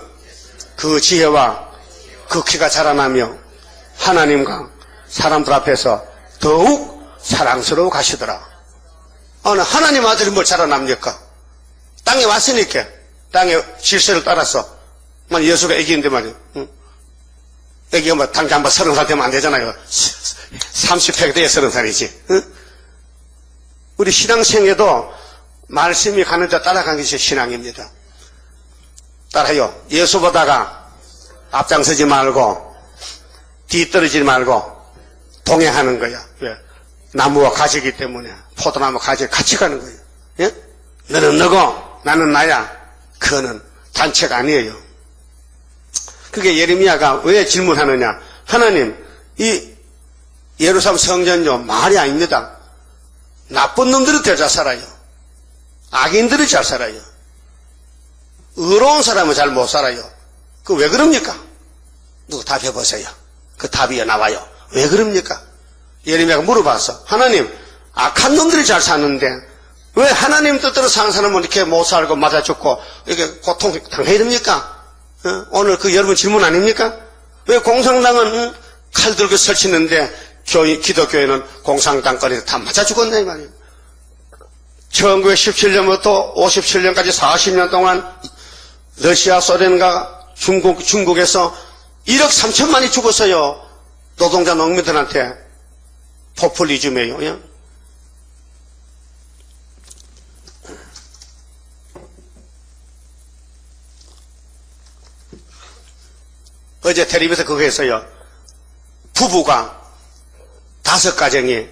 그 지혜와 그 키가 자라나며 하나님과 사람들 앞에서 더욱 사랑스러워 가시더라. 하나님 아들이 뭘 자라납니까? 땅에 왔으니까 땅의 질서를 따라서 예수가 애기인데 말이에요. 응? 애기가 뭐 당장 30살 되면 안 되잖아요. 30회 돼야 30살이지. 응? 우리 신앙생에도 말씀이 가는 데 따라가는 것이 신앙입니다. 따라요. 예수 보다가 앞장서지 말고 뒤떨어지지 말고 동행하는 거야. 왜? 나무와 가지이기 때문에 포도나무 가지 같이 가는 거예요. 예? 너는 너고 나는 나야. 그거는 단체가 아니에요. 그게 예레미야가 왜 질문하느냐. 하나님 이 예루살렘 성전요 말이 아닙니다. 나쁜 놈들이 더 잘 살아요. 악인들이 잘 살아요. 의로운 사람은 잘 못 살아요. 그 왜 그럽니까? 누구 답해보세요. 그 답이 나와요. 왜 그럽니까? 예레미야가 물어봤어. 하나님, 악한 놈들이 잘 사는데 왜 하나님 뜻대로 사는 사람은 이렇게 못 살고 맞아 죽고 이렇게 고통 당해야 됩니까? 오늘 그 여러분 질문 아닙니까? 왜 공산당은 칼 들고 설치는데 기독교회는 공산당거리에 다 맞아 죽었네 이 말이에요. 1917년부터 57년까지 40년 동안 러시아, 소련과 중국에서 1억 3천만이 죽었어요. 노동자 농민들한테. 포퓰리즘이에요. 어제 텔레비에서 그거 했어요. 부부가 5가정이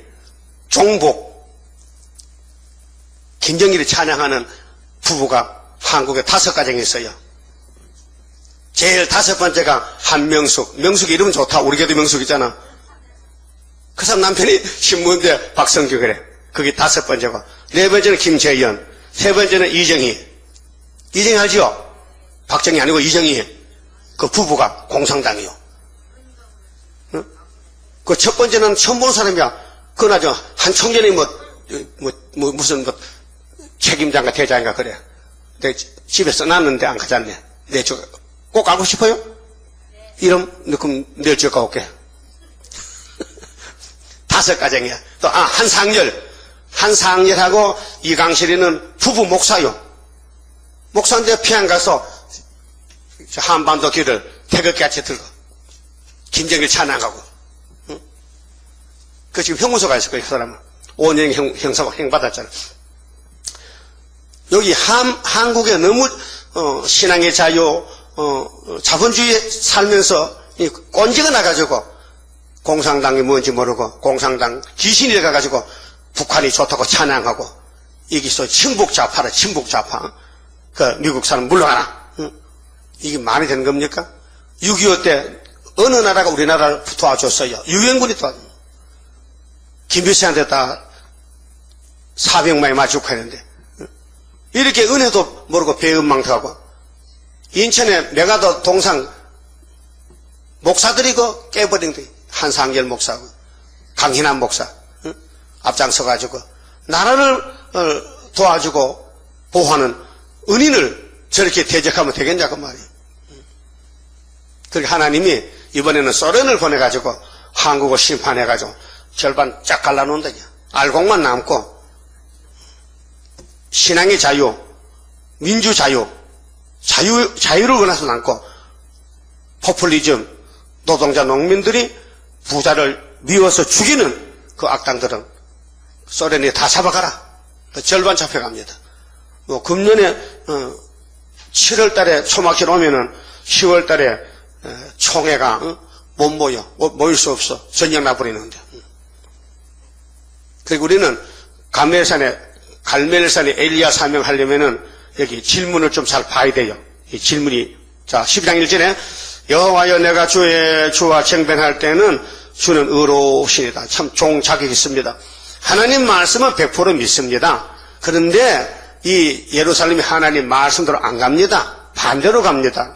종복, 김정일이 찬양하는 부부가 한국에 5가정이 있어요. 제일 5번째가 한명숙. 명숙이 이름 좋다. 우리 교도 명숙이잖아. 그 사람 남편이 신문대 박성규 그래. 그게 5번째고. 4번째는 김재현. 3번째는 이정희. 이정희 알지요? 박정희 아니고 이정희. 그 부부가 공산당이요. 응? 그 첫 번째는 처음 본 사람이야. 그건 아주 한 청년이 무슨 책임자인가 대장인가 그래. 내 집에 써놨는데 안 가져왔네. 꼭 알고 싶어요? 이름, 그럼 내일 지어가 올게. 5가정이야. 또, 한상열. 한상열하고 이강실이는 부부 목사요. 목사인데 피안 가서 한반도 길을 태극기같이 들고 김정일 찬양하고. 응? 그 지금 형무소가 있을 거예요, 그 사람은. 5년 형사고 형받았잖아. 여기 한국에 너무 신앙의 자유, 자본주의에 살면서 꼰지가 나가지고 공산당이 뭔지 모르고 공산당 귀신이 돼가지고 북한이 좋다고 찬양하고 이게 소 친북좌파라 친북좌파. 그 미국 사람 물러가라. 이게 말이 되는 겁니까? 6.25 때 어느 나라가 우리나라를 도와줬어요? 유엔군이 도와줬어요. 김일성한테 다 400만이 맞추고 했는데 이렇게 은혜도 모르고 배은망덕하고 인천에 메가도 동상 목사들이 그 깨버린 게 한상열 목사고 강hin한 목사 앞장서가지고 나라를 도와주고 보호하는 은인을 저렇게 대적하면 되겠냐고 말이에요. 그러니까 하나님이 이번에는 소련을 보내가지고 한국을 심판해가지고 절반 쫙 갈라놓는다. 알곡만 남고 신앙의 자유, 민주자유, 자유를 원해서 남고 포퓰리즘, 노동자 농민들이 부자를 미워서 죽이는 그 악당들은 소련이 다 잡아가라. 절반 잡혀갑니다. 금년에 7월 달에 초막실 오면은 10월 달에 총회가 못 모일 수 없어. 전쟁 나버리는데. 그리고 우리는 갈멜산에 엘리야 사명하려면은 여기 질문을 좀 잘 봐야 돼요. 이 질문이, 자, 12장 1절에 여호와여 내가 주와 쟁변할 때는 주는 의로우시니다. 참 종자격이 있습니다. 하나님 말씀은 100% 믿습니다. 그런데 이 예루살렘이 하나님 말씀대로 안 갑니다. 반대로 갑니다.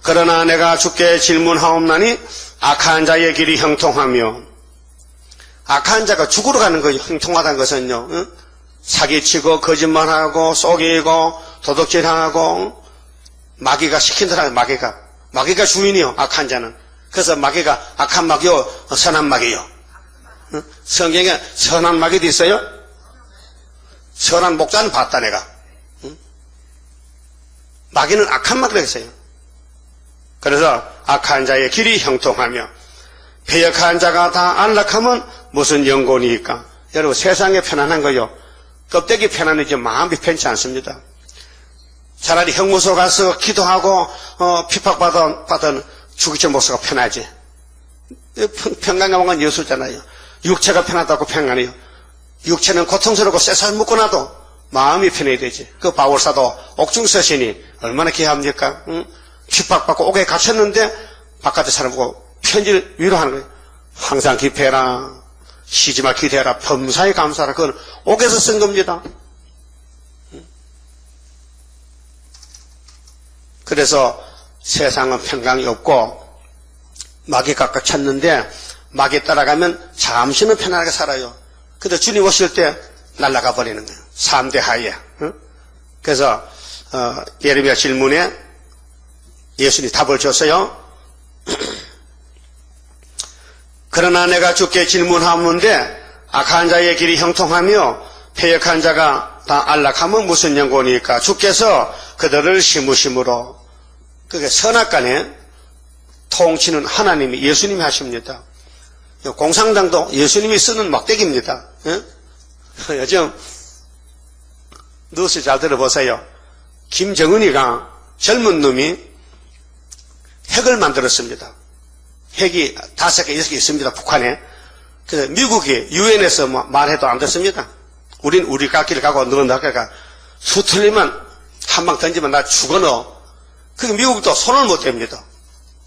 그러나 내가 주께 질문하옵나니 악한 자의 길이 형통하며, 악한 자가 죽으러 가는 거 형통하다는 것은요, 사기치고 거짓말하고 속이고 도둑질하고 마귀가 시킨다는 마귀가 주인이요. 악한 자는. 그래서 마귀가 악한 마귀요 선한 마귀요. 성경에 선한 마귀도 있어요. 선한 목자는 봤다 내가. 마귀는 악한 마귀가 있어요. 그래서 악한 자의 길이 형통하며 배역한 자가 다 안락하면 무슨 영곤이니까. 여러분 세상에 편안한 거요. 껍데기 편안하지 마음이 편치 않습니다. 차라리 형무소 가서 기도하고 핍박받은 주기철 목사가 편하지. 평강한 건 예수잖아요. 육체가 편하다고 평안해요. 육체는 고통스럽고 쇠살 묶고 나도 마음이 편해야 되지. 그 바울사도 옥중서신이 얼마나 귀합니까? 핍박받고 옥에 갇혔는데 바깥에 사람 보고 편지를 위로하는 거예요. 항상 기뻐해라. 쉬지 말 기대해라. 범사에 감사하라. 그건 옥에서 쓴 겁니다. 그래서 세상은 평강이 없고 마귀 각각 찾는데 마귀 따라가면 잠시는 편안하게 살아요. 근데 주님 오실 때 날아가 버리는 거예요. 3대 하에. 그래서 예레미야 질문에 예수님이 답을 줬어요. 그러나 내가 주께 질문하는데 악한 자의 길이 형통하며 패역한 자가 다 안락하면 무슨 연고니까 주께서 그들을 심으심으로. 그게 선악간에 통치는 하나님이 예수님이 하십니다. 공산당도 예수님이 쓰는 막대기입니다. 요즘 뉴스 잘 들어보세요. 김정은이가 젊은 놈이 핵을 만들었습니다. 핵이 5개, 6개 있습니다. 북한에. 그래서 미국이 유엔에서 말해도 안 듣습니다. 우린 우리 갈 길 가고 너는 나 갈. 수틀리면 한 방 던지면 나 죽어 너. 그게 미국도 손을 못 댑니다.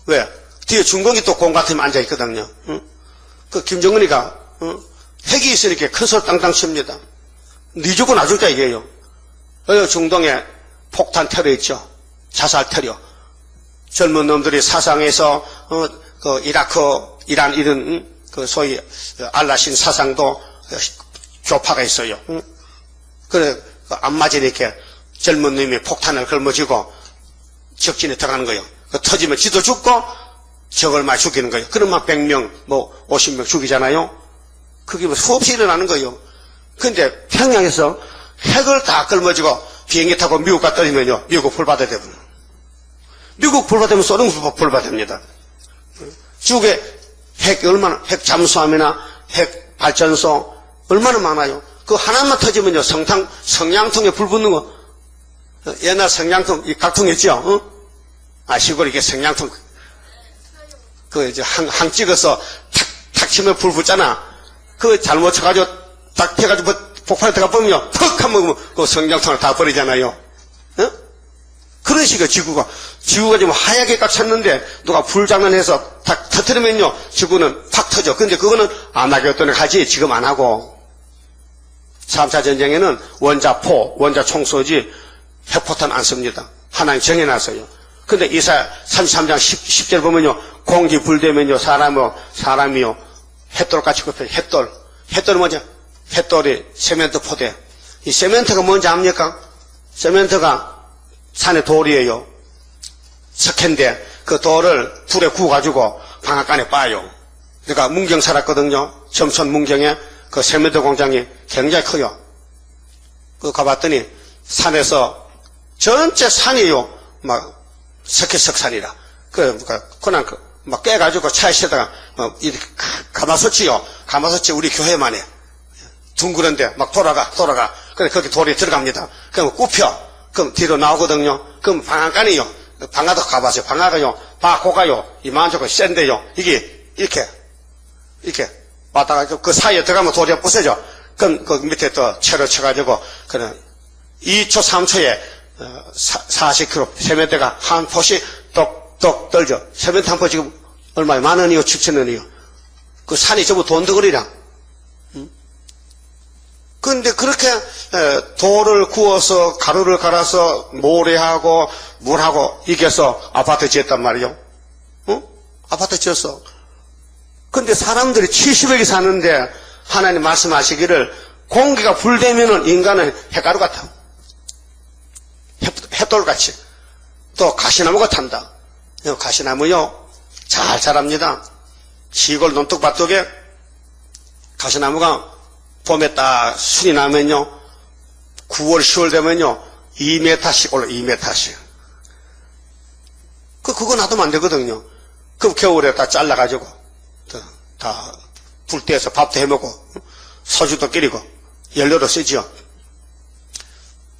왜? 뒤에 중공이 또 공 같으면 앉아있거든요. 그 김정은이가 핵이 있으니까 큰 소리 땅땅 칩니다. 니 죽고 나 죽자 이게요. 중동에 폭탄 테러 있죠. 자살 테러. 젊은 놈들이 사상에서 그 이라크, 이란 이런 그 소위 알라신 사상도 교파가 있어요. 그래 안 맞으니까 젊은 놈이 폭탄을 걸머쥐고 적진에 들어가는 거예요. 그 터지면 지도 죽고 적을 많이 죽이는 거예요. 그러면 100명, 50명 죽이잖아요. 그게 수없이 일어나는 거예요. 근데 평양에서 핵을 다 걸머쥐고 비행기 타고 미국 갔다 오면요. 미국 불받아야 되고. 미국 불받으면 소련 불받습니다. 중국에 핵 잠수함이나 핵 발전소 얼마나 많아요. 그 하나만 터지면요. 성냥통에 불 붙는 거. 옛날 성냥통, 이 각통 있죠? 시골 이게 성냥통. 그 이제 항 찍어서 탁 치면 불 붙잖아. 그 잘못 쳐가지고 딱 펴가지고 폭발에 들어가 보면요. 턱 하면 그 성냥통을 다 버리잖아요. 그런 식으로 지구가 지금 하얗게 꽉 찼는데 누가 불장난해서 탁 터뜨리면요. 지구는 팍 터져. 근데 그거는 안 하겠다는 하지 지금 안 하고. 3차 전쟁에는 원자포, 원자총 쏘지 핵포탄 안 씁니다. 하나님 정해놨어요. 근데 이사야 33장 10절 보면요. 공기 불되면요. 사람이요. 햇돌같이 굽혀요. 햇돌. 햇돌은 뭐죠? 햇돌이 세멘트 포대. 이 세멘트가 뭔지 압니까? 세멘트가 산에 돌이에요. 석회인데 그 돌을 불에 구워가지고 방앗간에 빠요. 내가 문경 살았거든요. 점촌 문경에 그 세멘트 공장이 굉장히 커요. 그 가봤더니 산에서 전체 산이요. 막 석회석산이라. 그냥 막 깨가지고 차에 실다가 이렇게 가마솥이요. 가마솥이 우리 교회만 해. 둥그런데 막 돌아가. 그래 거기 돌이 들어갑니다. 그럼 굽혀. 그럼 뒤로 나오거든요. 그럼 방앗간이요. 방앗도 가봤어요. 방앗가요. 바코가요. 이만저고 센데요. 이게 이렇게 왔다가 그 사이에 들어가면 돌이 부서져. 그럼 그 밑에 또 채로 쳐가지고 그냥 2초 3초에 40km 세면대가 한 포씩 똑똑 떨죠. 세면대 한 포 지금 얼마요? 10,000원이요? 7,000원이요? 그 산이 전부 돈덩어리라. 근데 그렇게 돌을 구워서 가루를 갈아서 모래하고 물하고 이겨서 아파트 지었단 말이요. 아파트 지었어. 근데 사람들이 70억이 사는데 하나님 말씀하시기를 공기가 불되면은 인간은 핵가루 같아. 햇돌같이. 또 가시나무가 탄다. 가시나무요. 잘 자랍니다. 시골 논둑밭둑에 가시나무가 봄에 딱 순이 나면요. 9월, 10월 되면요. 2m씩 올라, 2m씩. 그거 놔두면 안 되거든요. 그럼 겨울에 다 잘라가지고, 다 불 떼서 밥도 해먹고, 소주도 끓이고, 연료도 쓰지요.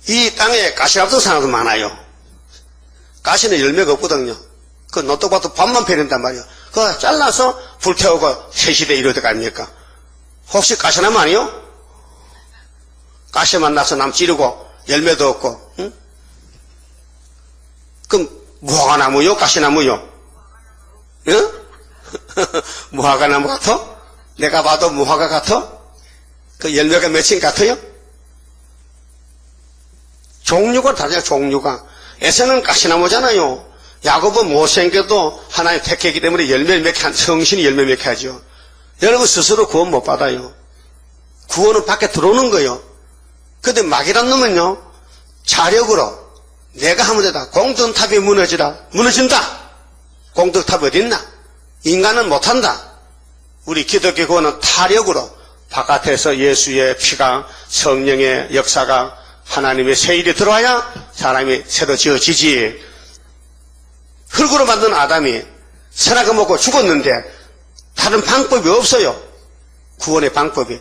이 땅에 가시 없는 사람도 많아요. 가시는 열매가 없거든요. 그 노떡밭도 밥만 패는단 말이에요. 그거 잘라서 불 태우고 세시대 이러될 거 아닙니까? 혹시 가시나무 아니요? 가시만 나서 남 찌르고 열매도 없고, 응? 그럼 무화과나무요? 가시나무요? 응? 무화과나무 같아? 내가 봐도 무화과 같아? 그 열매가 맺힌 같아요? 종류가 다르죠, 종류가. 에서는 가시나무잖아요. 야곱은 못생겨도 하나님 택했기 때문에 열매를 맺게 성신이 열매 맺게 하죠. 여러분 스스로 구원 못 받아요. 구원은 밖에 들어오는 거예요. 근데 마귀란 놈은요, 자력으로 내가 하면 되다. 공덕탑이 무너진다. 공덕탑 어디 있나? 인간은 못한다. 우리 기독교 구원은 타력으로 바깥에서 예수의 피가, 성령의 역사가, 하나님의 세일이 들어와야 사람이 새로 지어지지. 흙으로 만든 아담이 선악을 먹고 죽었는데 다른 방법이 없어요. 구원의 방법이.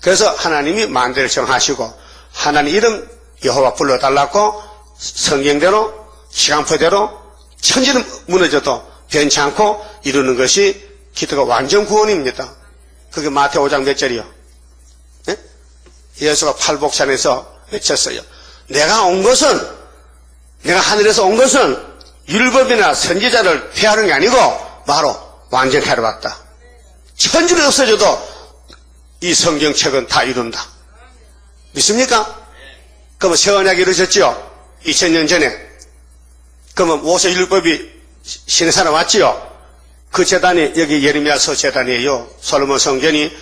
그래서 하나님이 만대를 정하시고 하나님 이름 여호와 불러달라고 성경대로 시간표대로 천지는 무너져도 변치 않고 이루는 것이 기도가 완전 구원입니다. 그게 마태오 5장 몇 절이요? 네? 예수가 팔복산에서 외쳤어요. 내가 하늘에서 온 것은 율법이나 선지자를 폐하는 게 아니고 바로 완전히 하러 왔다. 천지를 없어져도 이 성경책은 다 이룬다. 믿습니까? 그러면 새 언약이 이루어졌죠? 2000년 전에. 그러면 모세 율법이 시내산에 왔지요? 그 제단이 여기 예레미야서 제단이에요. 솔로몬 성전이.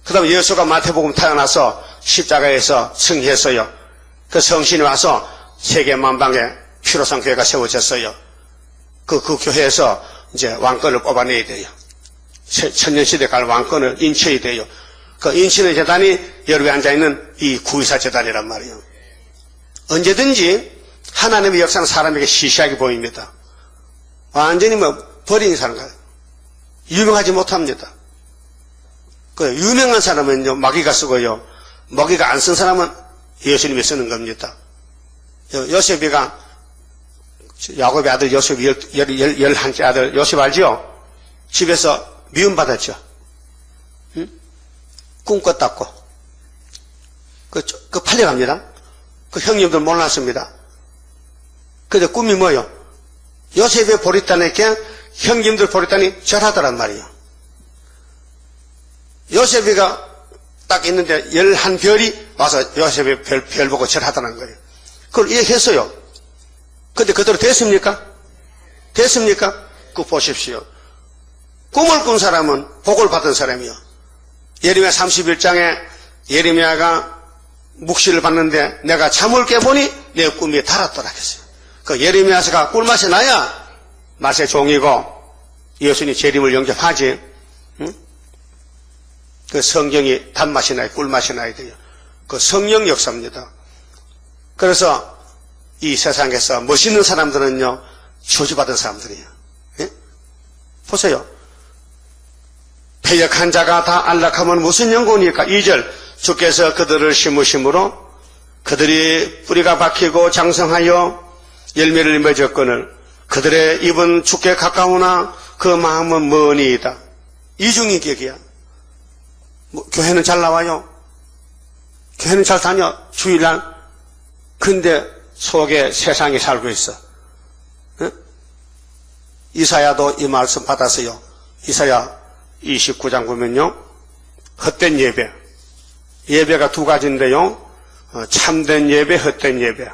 그 다음에 예수가 마태복음 태어나서 십자가에서 승리했어요. 그 성신이 와서 세계 만방에 피로상 교회가 세워졌어요. 그 교회에서 이제 왕권을 뽑아내야 돼요. 천년시대 갈 왕권을 인쳐야 돼요. 그 인치는 재단이 여름에 앉아있는 이 구의사 재단이란 말이에요. 언제든지 하나님의 역사는 사람에게 시시하게 보입니다. 완전히 버린 사람과 유명하지 못합니다. 그 유명한 사람은요, 마귀가 쓰고요, 마귀가 안 쓴 사람은 예수님이 쓰는 겁니다. 요셉이가, 야곱의 아들 요셉이 11째 아들 요셉 알죠? 집에서 미움받았죠. 응? 꿈꿨다고. 그 팔려갑니다. 그 형님들 몰랐습니다. 근데 꿈이 뭐예요? 요셉의 보리단에게 형님들 보리단이 절하더란 말이에요. 요셉이가 딱 있는데 11별이 와서 요셉의 별 보고 절하더란 거예요. 그걸 이해했어요. 근데 그대로 됐습니까? 됐습니까? 그거 보십시오. 꿈을 꾼 사람은 복을 받은 사람이요. 예레미야 31장에 예레미야가 묵시를 받는데 내가 잠을 깨보니 내 꿈이 달았더라 했어요. 그 예레미야서가 꿀맛이 나야 맛의 종이고 예수님 재림을 영접하지. 응? 그 성경이 단맛이 나야 꿀맛이 나야 돼요. 그 성령 역사입니다. 그래서 이 세상에서 멋있는 사람들은요, 저주받은 사람들이에요. 예? 보세요. 패역한 자가 다 안락하면 무슨 연고니까? 2절, 주께서 그들을 심으심으로 그들이 뿌리가 박히고 장성하여 열매를 맺었거늘 그들의 입은 주께 가까우나 그 마음은 머니이다. 이중인격이야. 교회는 잘 나와요. 교회는 잘 다녀. 주일날. 근데 속에 세상이 살고 있어. 응? 이사야도 이 말씀 받았어요. 이사야 29장 보면요. 헛된 예배. 예배가 두 가지인데요. 참된 예배, 헛된 예배.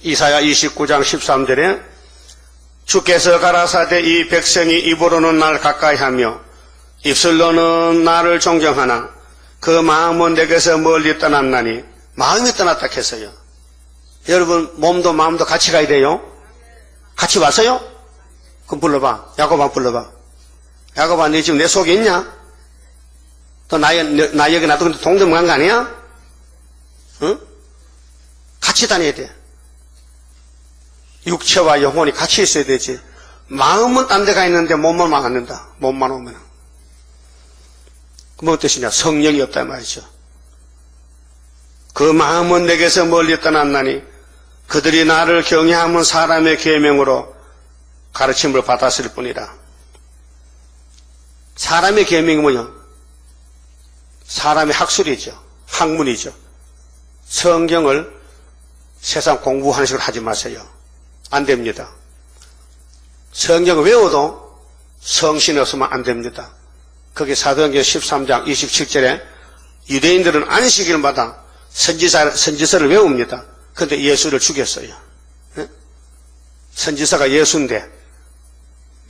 이사야 29장 13절에 주께서 가라사대 이 백성이 입으로는 날 가까이 하며 입술로는 나를 존경하나 그 마음은 내게서 멀리 떠났나니. 마음이 떠났다 했어요. 여러분 몸도 마음도 같이 가야 돼요. 같이 왔어요? 그럼 불러봐. 야곱아 불러봐. 야곱아 너 지금 내 속에 있냐? 또 나 여기 놔두고 동점 간 거 아니야? 응? 같이 다녀야 돼. 육체와 영혼이 같이 있어야 되지. 마음은 딴 데 가 있는데 몸만 망한다. 몸만 오면. 그 무슨 뜻이냐? 성령이 없다 말이죠. 그 마음은 내게서 멀리 떠났나니 그들이 나를 경외하면 사람의 계명으로 가르침을 받았을 뿐이라. 사람의 계명이 뭐냐? 사람의 학술이죠. 학문이죠. 성경을 세상 공부하는 식으로 하지 마세요. 안 됩니다. 성경을 외워도 성신이 없으면 안 됩니다. 거기 사도행전 13장 27절에 유대인들은 안식일마다 선지서를 외웁니다. 그런데 예수를 죽였어요. 네? 선지서가 예수인데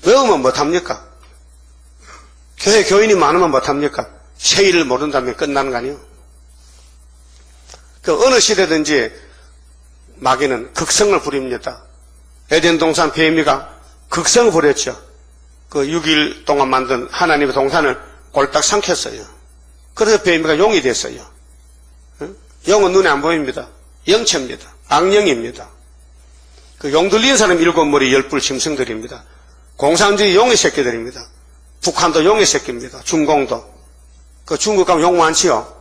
외우면 못합니까? 교회 교인이 많으면 못합니까? 세일을 모른다면 끝나는 거 아니에요? 그 어느 시대든지 마귀는 극성을 부립니다. 에덴 동산 뱀이가 극성을 부렸죠. 그 6일 동안 만든 하나님의 동산을 꼴딱 삼켰어요. 그래서 뱀이가 용이 됐어요. 용은 눈에 안 보입니다. 영체입니다. 악령입니다. 그 용 들린 사람 7머리 10뿔 짐승들입니다. 공산주의 용의 새끼들입니다. 북한도 용의 새끼입니다. 중공도. 그 중국 가면 용 많지요?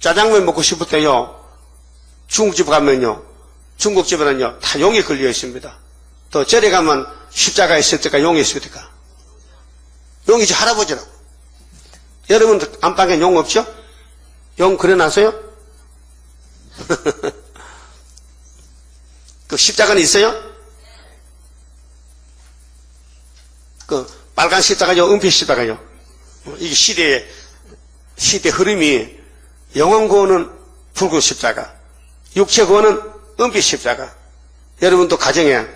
짜장면 먹고 싶을 때요, 중국집 가면요, 중국집에는요, 다 용이 걸려 있습니다. 또 절에 가면 십자가 있을 때가 용이 있습니까? 용이 지 할아버지라고. 여러분 안방에 용 없죠? 용 그려놨어요? 그 십자가는 있어요? 그 빨간 십자가요, 은빛 십자가요. 이게 시대 흐름이 영원 구원은 붉은 십자가, 육체 구원은 은빛 십자가. 여러분도 가정에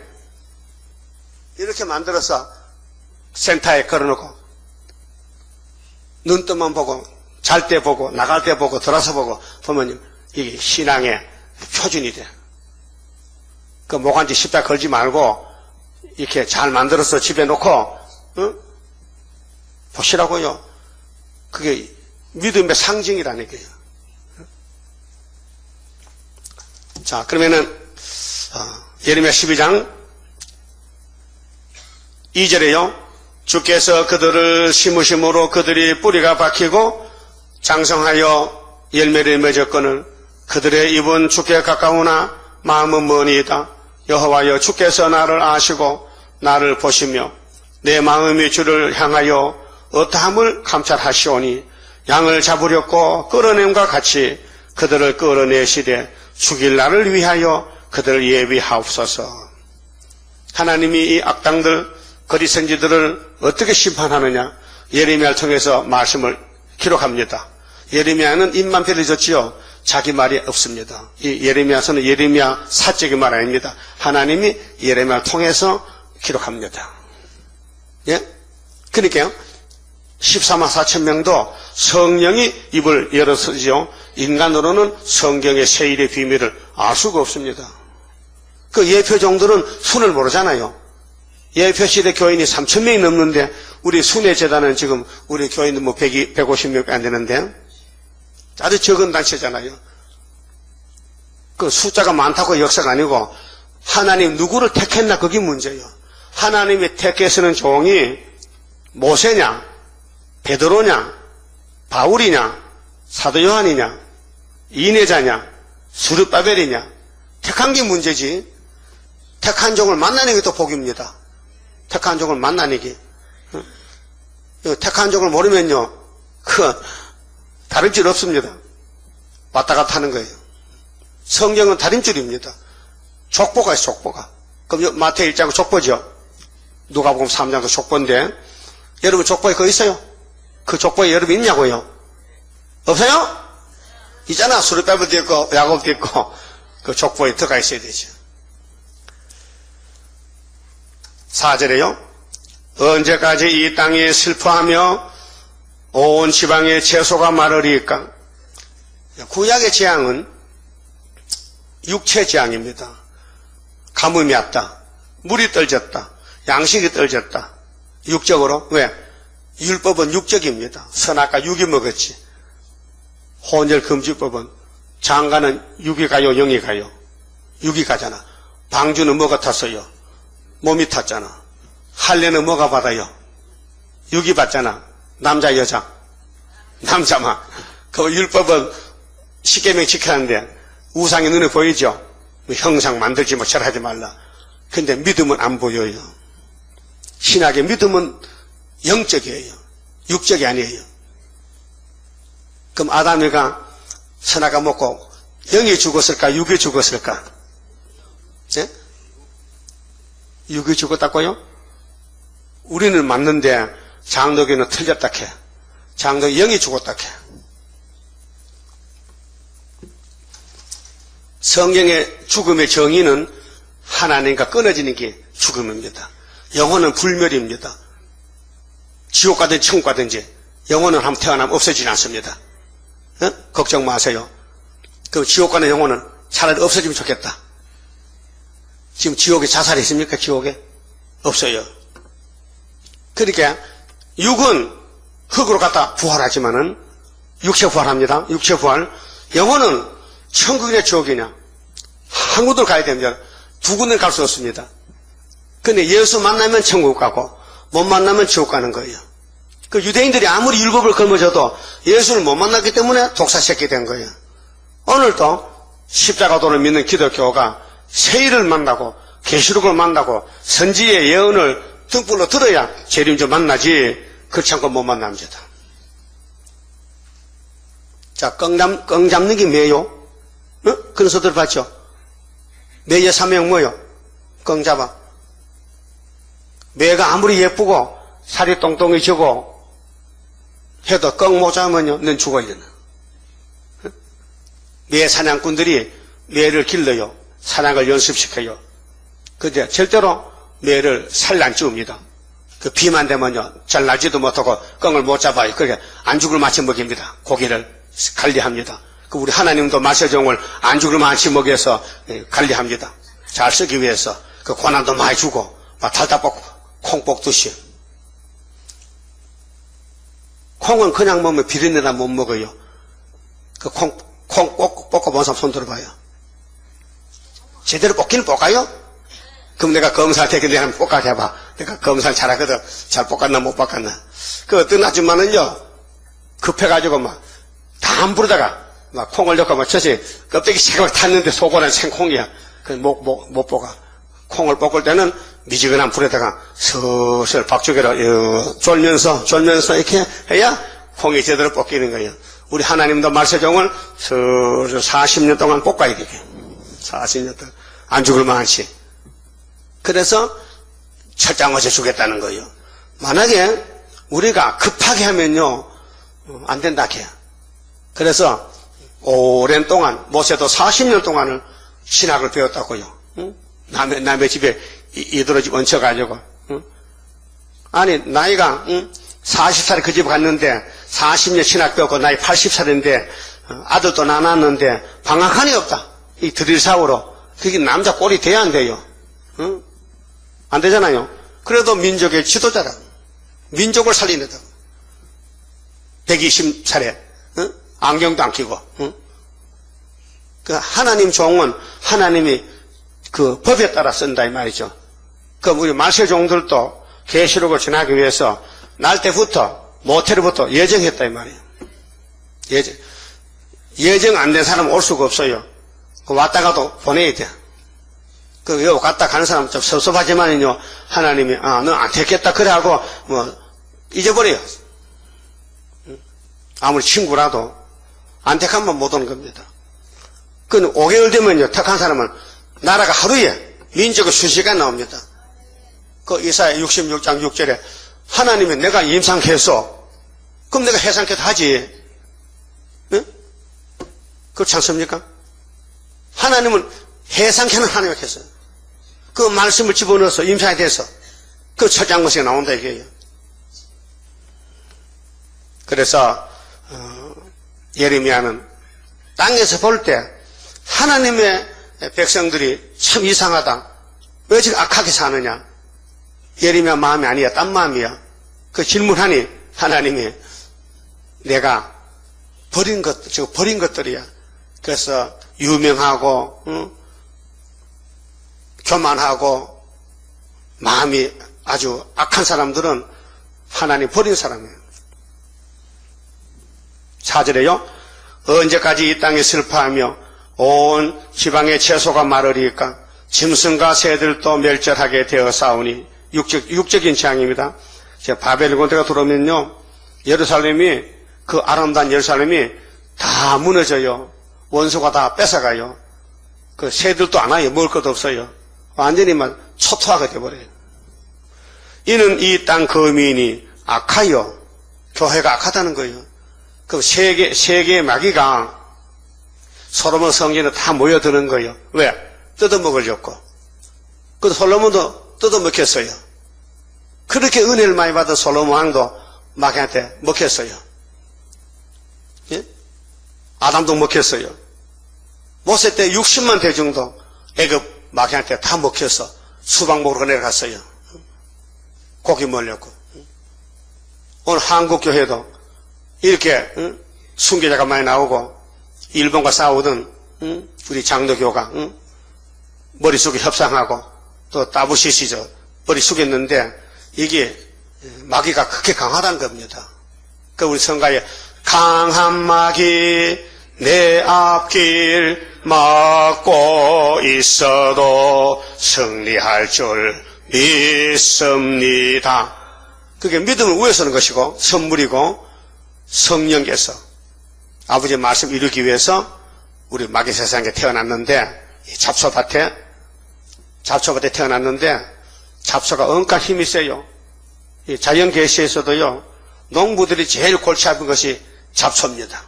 이렇게 만들어서 센터에 걸어놓고 눈뜨면 보고 잘 때 보고 나갈 때 보고 들어서 보고 보면 이게 신앙의 표준이 돼. 그 목한지 십자가 걸지 말고 이렇게 잘 만들어서 집에 놓고 보시라고요. 그게 믿음의 상징이라는 거예요. 자, 그러면은 예레미야 12장 2절에요. 주께서 그들을 심으심으로 그들이 뿌리가 박히고 장성하여 열매를 맺었거늘 그들의 입은 주께 가까우나 마음은 머니이다. 여호와여, 주께서 나를 아시고 나를 보시며 내 마음이 주를 향하여 어떠함을 감찰하시오니 양을 잡으려고 끌어냄과 같이 그들을 끌어내시되 죽일 날을 위하여 그들을 예비하옵소서. 하나님이 이 악당들 거짓선지들을 어떻게 심판하느냐, 예레미야를 통해서 말씀을 기록합니다. 예레미야는 입만 펴졌지요. 자기 말이 없습니다. 이 예레미야서는 예레미야 사적인 말 아닙니다. 하나님이 예레미야를 통해서 기록합니다. 예? 그러니까요, 14만 4천 명도 성령이 입을 열어서지요. 인간으로는 성경의 세일의 비밀을 알 수가 없습니다. 그 예표 종들은 순을 모르잖아요. 예표 시대 교인이 3천 명이 넘는데 우리 순회재단은 지금 우리 교인들 뭐 150명밖에 안 되는데 아주 적은 단체잖아요. 그 숫자가 많다고 역사가 아니고 하나님 누구를 택했나 그게 문제예요. 하나님이 택해서는 종이 모세냐, 베드로냐, 바울이냐, 사도 요한이냐, 이내자냐, 수르바벨이냐, 택한 게 문제지. 택한 종을 만나는 게 또 복입니다. 택한 종을 만나는 게. 택한 종을 모르면요, 다림줄 없습니다. 왔다 갔다 하는 거예요. 성경은 다림줄입니다. 족보가 있어요, 족보가. 그럼 마태오 1장은 족보죠. 누가복음 3장도 족보인데, 여러분 족보에 그거 있어요? 그 족보에 여러분 있냐고요? 없어요? 있잖아. 수르바벨도 있고 야곱도 있고 그 족보에 들어가 있어야 되죠. 4절에요. 언제까지 이 땅에 슬퍼하며 온 지방의 채소가 마르리까? 구약의 재앙은 육체 재앙입니다. 가뭄이 왔다. 물이 떨어졌다. 양식이 떨어졌다. 육적으로. 왜? 율법은 육적입니다. 선악과 육이 먹었지. 혼혈금지법은 장가는 육이 가요, 영이 가요? 육이 가잖아. 방주는 뭐가 탔어요? 몸이 탔잖아. 할례는 뭐가 받아요? 육이 받잖아. 남자, 여자. 남자만. 그 율법은 십계명 지켜야하는데 우상이 눈에 보이죠? 형상 만들지 뭐 절하지 말라. 근데 믿음은 안 보여요. 신학의 믿음은 영적이에요. 육적이 아니에요. 그럼 아담이가 선악과 먹고 영이 죽었을까? 육이 죽었을까? 예? 육이 죽었다고요? 우리는 맞는데 장로교는 틀렸다 해. 장로교 영이 죽었다 해. 성경의 죽음의 정의는 하나님과 끊어지는 게 죽음입니다. 영혼은 불멸입니다. 지옥 가든지 천국 가든지 영혼은 한번 태어나면 없어지지 않습니다. 걱정 마세요. 그 지옥 가는 영혼은 차라리 없어지면 좋겠다. 지금 지옥에 자살이 있습니까? 지옥에? 없어요. 그러니까 육은 흙으로 갔다 부활하지만은 육체 부활합니다. 육체 부활. 영혼은 천국이냐 지옥이냐 한 군데로 가야 됩니다. 두 군데를 갈 수 없습니다. 근데 예수 만나면 천국 가고 못 만나면 지옥 가는 거예요. 그 유대인들이 아무리 율법을 걸머져도 예수를 못 만났기 때문에 독사시켰게 된 거예요. 오늘도 십자가도를 믿는 기독교가 세일을 만나고 계시록을 만나고 선지의 예언을 등불로 들어야 재림주 만나지 그렇지 않고 못 만납니다. 자, 羹 잡는 게 뭐예요? 그런 소들 봤죠? 매의 사명 뭐요? 羹 잡아. 매가 아무리 예쁘고 살이 똥똥해지고 해도 羹 못 잡으면요, 넌 죽어야 되나. 매 사냥꾼들이 매를 길러요. 사냥을 연습시켜요. 근데 절대로 매를 살을 안 찌웁니다. 그 비만 되면요, 잘 날지도 못하고 羹을 못 잡아요. 그러니까 안죽을 마치 먹입니다. 고기를 관리합니다. 그 우리 하나님도 말세종을 안죽을 마치 먹여서 관리합니다. 잘 쓰기 위해서 그 고난도 많이 주고 막 달다 볶고 콩 볶듯이. 콩은 그냥 먹으면 비린내나 못 먹어요. 그 콩 볶고 본 사람 손 들어봐요. 제대로 볶기는 볶아요? 그럼 내가 검사할 때 내가 한번 볶아 해봐. 내가 검사를 잘하거든. 잘 볶았나 못 볶았나. 그 어떤 아줌마는요, 급해가지고 막 다 안 부르다가 막 콩을 넣고 막 저시 껍데기 새까맣게 탔는데 속은 생콩이야. 그 못 볶아. 콩을 볶을 때는 미지근한 불에다가 슬슬 박주개로 졸면서 이렇게 해야 콩이 제대로 볶이는 거예요. 우리 하나님도 말세종을 슬슬 40년 동안 볶아야 되게. 40년 동안 안 죽을 만치. 그래서 철장어제 주겠다는 거예요. 만약에 우리가 급하게 하면요, 안 된다 해요. 그래서 오랜 동안 모세도 40년 동안을 신학을 배웠다고요. 응? 남의 집에 이들어 집 얹혀가지고. 응? 아니 나이가 40살에 그 집 갔는데 40년 신학 배웠고 나이 80살인데 아들도 낳았는데 방학한이 없다. 이 드릴사우로. 그게 남자 꼴이 돼야 안 돼요. 응? 안 되잖아요. 그래도 민족의 지도자라. 민족을 살리는다. 120살에 응? 안경도 안 끼고. 응? 그 하나님 종은 하나님이 그 법에 따라 쓴다 이 말이죠. 그 우리 말세종들도 계시록을 전하기 위해서 날 때부터 모텔부터 예정했다 이 말이에요. 예정 안 된 사람 올 수가 없어요. 그 왔다가도 보내야 돼. 그 요 갔다 가는 사람 좀 섭섭하지만요, 하나님이 너 안 됐겠다 그래 하고 뭐 잊어버려요. 아무리 친구라도 안 택하면 못 오는 겁니다. 그 5개월 되면요, 택한 사람은 나라가 하루에 민족의 수시가 나옵니다. 그 이사야 66장 6절에 하나님이 내가 임상해서 그럼 내가 해상해도 하지. 응? 그렇지 않습니까? 하나님은 해상해는 하나님이 했어요. 그 말씀을 집어넣어서 임상에 대해서 그 철저한 것이 나온다 이게요. 그래서 예레미야는 땅에서 볼 때 하나님의 백성들이 참 이상하다. 왜 지금 악하게 사느냐? 예레미야 마음이 아니야. 딴 마음이야. 그 질문하니 하나님이 내가 버린 것들이야. 그래서 유명하고 교만하고 마음이 아주 악한 사람들은 하나님 버린 사람이에요. 4절에요. 언제까지 이 땅에 슬퍼하며 온 지방의 채소가 마르리까 짐승과 새들도 멸절하게 되어 싸우니 육적인 재앙입니다. 바벨 군대가 들어오면요, 예루살렘이 그 아름다운 예루살렘이 다 무너져요. 원수가 다 뺏어가요. 그 새들도 안 와요. 먹을 것도 없어요. 완전히 막 초토화가 되어버려요. 이는 이 땅 거민이 악하여 교회가 악하다는 거예요. 그 세계의 마귀가 솔로몬 성전에 다 모여드는 거예요. 왜? 뜯어먹으려고. 그래서 솔로몬도 뜯어먹혔어요. 그렇게 은혜를 많이 받은 솔로몬 왕도 마귀한테 먹혔어요. 예? 아담도 먹혔어요. 모세 때 60만 대중도 애굽 마귀한테 다 먹혀서 수박 먹으러 내려갔어요. 고기 먹으려고. 오늘 한국교회도 이렇게 순교자가 많이 나오고 일본과 싸우던 우리 장로교가 머릿속에 협상하고 또 따부시시죠. 머리 숙였는데 이게 마귀가 그렇게 강하다는 겁니다. 그 우리 성가에 강한 마귀 내 앞길 막고 있어도 승리할 줄 믿습니다. 그게 믿음을 위해서 하는 것이고 선물이고 성령께서 아버지의 말씀 이루기 위해서 우리 마귀 세상에 태어났는데 잡초밭에 태어났는데 잡초가 엄청 힘이 세요. 자연계시에서도요 농부들이 제일 골치 아픈 것이 잡초입니다.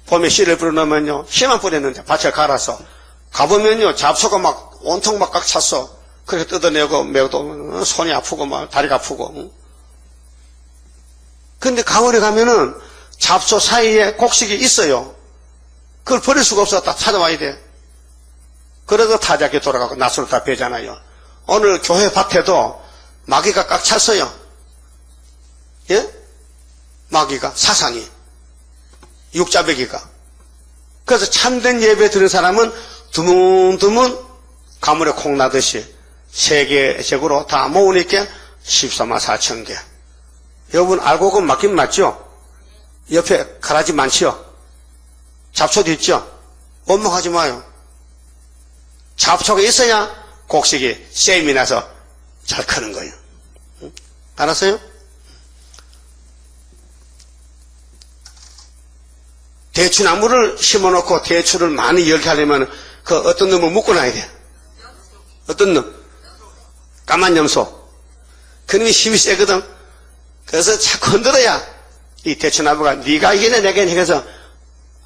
봄에 씨를 뿌려놓으면요 씨만 뿌렸는데 밭에 갈아서 가보면요 잡초가 막 온통 막 꽉 찼어. 그래서 뜯어내고 매도 손이 아프고 막 다리가 아프고. 근데 가을에 가면은 잡초 사이에 곡식이 있어요. 그걸 버릴 수가 없어. 딱 찾아와야 돼. 그래도 타작에 돌아가고 낫으로 다 베잖아요. 오늘 교회 밭에도 마귀가 꽉 찼어요. 예? 마귀가, 사상이, 육자배기가. 그래서 참된 예배 드는 사람은 드문드문 가물에 콩 나듯이 세계적으로 다 모으니까 14만 4천 개. 여러분 알고 보면 맞긴 맞죠? 옆에 가라지 많지요? 잡초도 있죠? 원망하지 마요. 잡초가 있어야 곡식이 쌤이 나서 잘 크는 거예요. 알았어요? 대추나무를 심어놓고 대추를 많이 열게 하려면 그 어떤 놈을 묶어놔야 돼. 어떤 놈? 까만 염소. 그 놈이 힘이 세거든. 그래서 자꾸 흔들어야 이 대추나무가 네가 이기네 내가 이기네 해서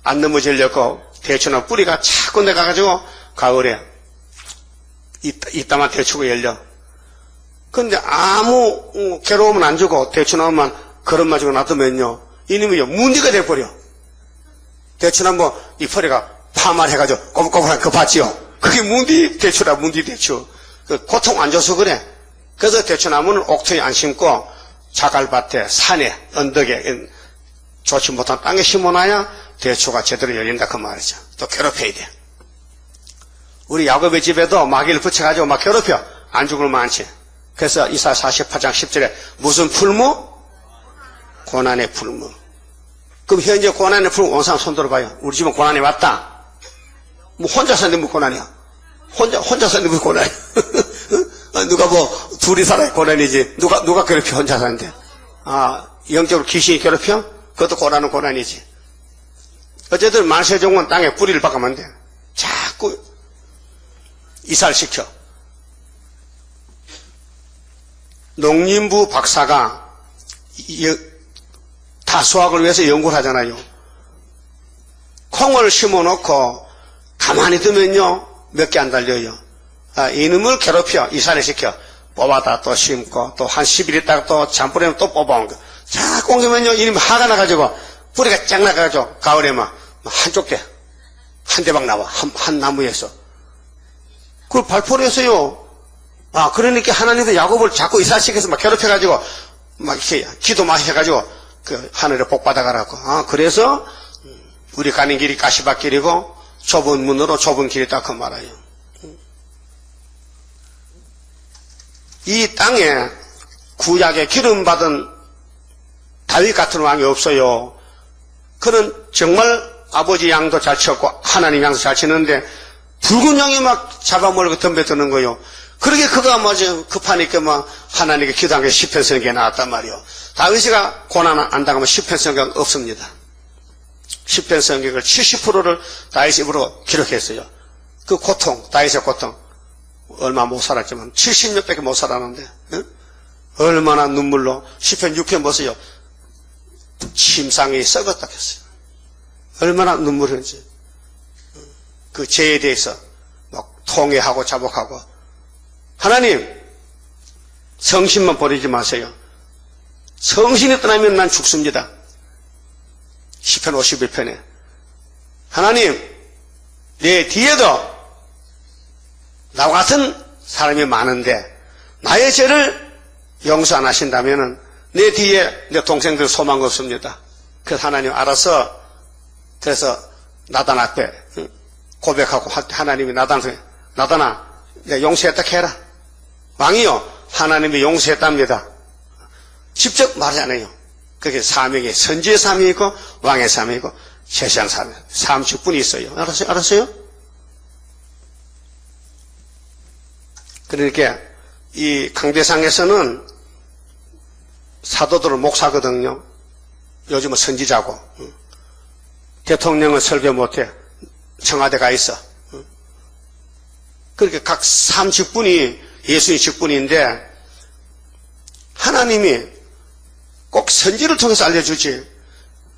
안 넘어지려고 대추나무 뿌리가 자꾸 내가가지고 가을에 이따만 대추가 열려. 근데 아무 괴로움은 안 주고 대추나무만 걸음만 주고 놔두면요 이놈이 문제가 돼버려. 대추나무 이 뿌리가 파말해가지고 꼬불꼬불한 그 봤지요. 그게 문디 대추라 문디 대추. 그 고통 안 줘서 그래. 그래서 대추나무는 옥토에 안 심고 자갈밭에 산에 언덕에 좋지 못한 땅에 심어놔야 대추가 제대로 열린다 그 말이죠. 또 괴롭혀야 돼. 우리 야곱의 집에도 마귀를 붙여가지고 막 괴롭혀. 안 죽을 많지. 그래서 이사 48장 10절에 무슨 풀무? 고난의 풀무. 그럼 현재 고난의 풀무 온 사람 손 들어봐요. 우리 집은 고난이 왔다. 뭐 혼자 사는데 뭐 고난이야. 혼자 사는데 뭐 고난이야. 누가 뭐 둘이 살아야 고난이지. 누가 괴롭혀 혼자 사는데. 아, 영적으로 귀신이 괴롭혀? 그것도 고난은 고난이지. 어쨌든 만세종은 땅에 뿌리를 박으면 안 돼. 자꾸 이사를 시켜. 농림부 박사가 다수학을 위해서 연구를 하잖아요. 콩을 심어놓고 가만히 두면요 몇 개 안 달려요. 아, 이놈을 괴롭혀 이사를 시켜. 뽑아다 또 심고 또 한 10일 있다가 또 잠뿌리면 또 뽑아온 거. 자꾸 옮기면요 이놈이 화가 나가지고 뿌리가 쫙 나가지고 가을에만 한쪽 대 한 대박 나와. 한 나무에서. 그걸 발포를 했어요. 아, 그러니까 하나님도 야곱을 자꾸 이사시켜서 막 괴롭혀가지고, 막 이렇게 기도 많이 해가지고, 그 하늘에 복 받아가라고. 아, 그래서, 우리 가는 길이 가시밭길이고, 좁은 문으로 좁은 길이다, 그 말이에요. 이 땅에 구약에 기름받은 다윗 같은 왕이 없어요. 그는 정말 아버지 양도 잘 쳤고, 하나님 양도 잘 치는데, 붉은 양이 막 잡아먹고 덤벼드는 거요. 그러게 그가 뭐지 급하니까 막 하나님께 기도한 게 시편 성경에 나왔단 말이요. 다윗이가 고난 안 당하면 시편 성경 없습니다. 시편 성경을 70%를 다윗이 입으로 기록했어요. 그 고통, 다윗의 고통 얼마 못 살았지만 70몇백이 못 살았는데 응? 얼마나 눈물로 시편 6편 보세요. 침상이 썩었다 했어요. 얼마나 눈물을 흘렸지. 그 죄에 대해서 막 통회하고 자복하고, 하나님 성신만 버리지 마세요. 성신이 떠나면 난 죽습니다. 시편 51편에 하나님 내 뒤에도 나와 같은 사람이 많은데 나의 죄를 용서 안 하신다면 내 뒤에 내 동생들 소망 없습니다. 그래서 하나님 알아서, 그래서 나단 앞에 고백하고 하나님이 나단아 내가 용서했다 해라. 왕이요 하나님이 용서했답니다. 직접 말하지 않아요. 그게 사명이 선지의 사명이 있고 왕의 사명이 있고 세상 사명 30분이 있어요. 알았어요? 그러니까 이 강대상에서는 사도들은 목사거든요. 요즘은 선지자고. 대통령은 설교 못해. 청와대 가 있어. 그렇게 각 30분이 예수님 직분인데 하나님이 꼭 선지를 통해서 알려주지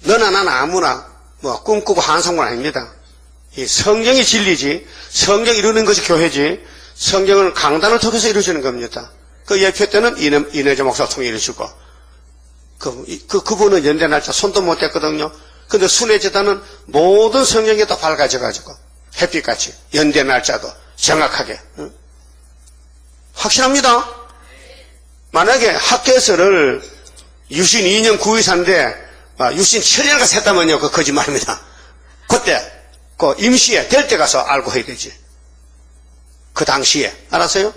너나 나나 아무나 뭐 꿈꾸고 한상은 아닙니다. 이 성경이 진리지, 성경 이루는 것이 교회지, 성경을 강단을 통해서 이루어지는 겁니다. 그 예표 때는 이내재 목사를 통해 이루어주고 그분은 연대 날짜 손도 못 댔거든요. 근데 순회재단은 모든 성경에 다 밝아져가지고 햇빛같이 연대 날짜도 정확하게 확실합니다. 만약에 학개서를 유신 2년 9위사인데 유신 7년가 샜다면요 그 거짓말입니다. 그때 그 임시에 될 때 가서 알고 해야 되지. 그 당시에 알았어요?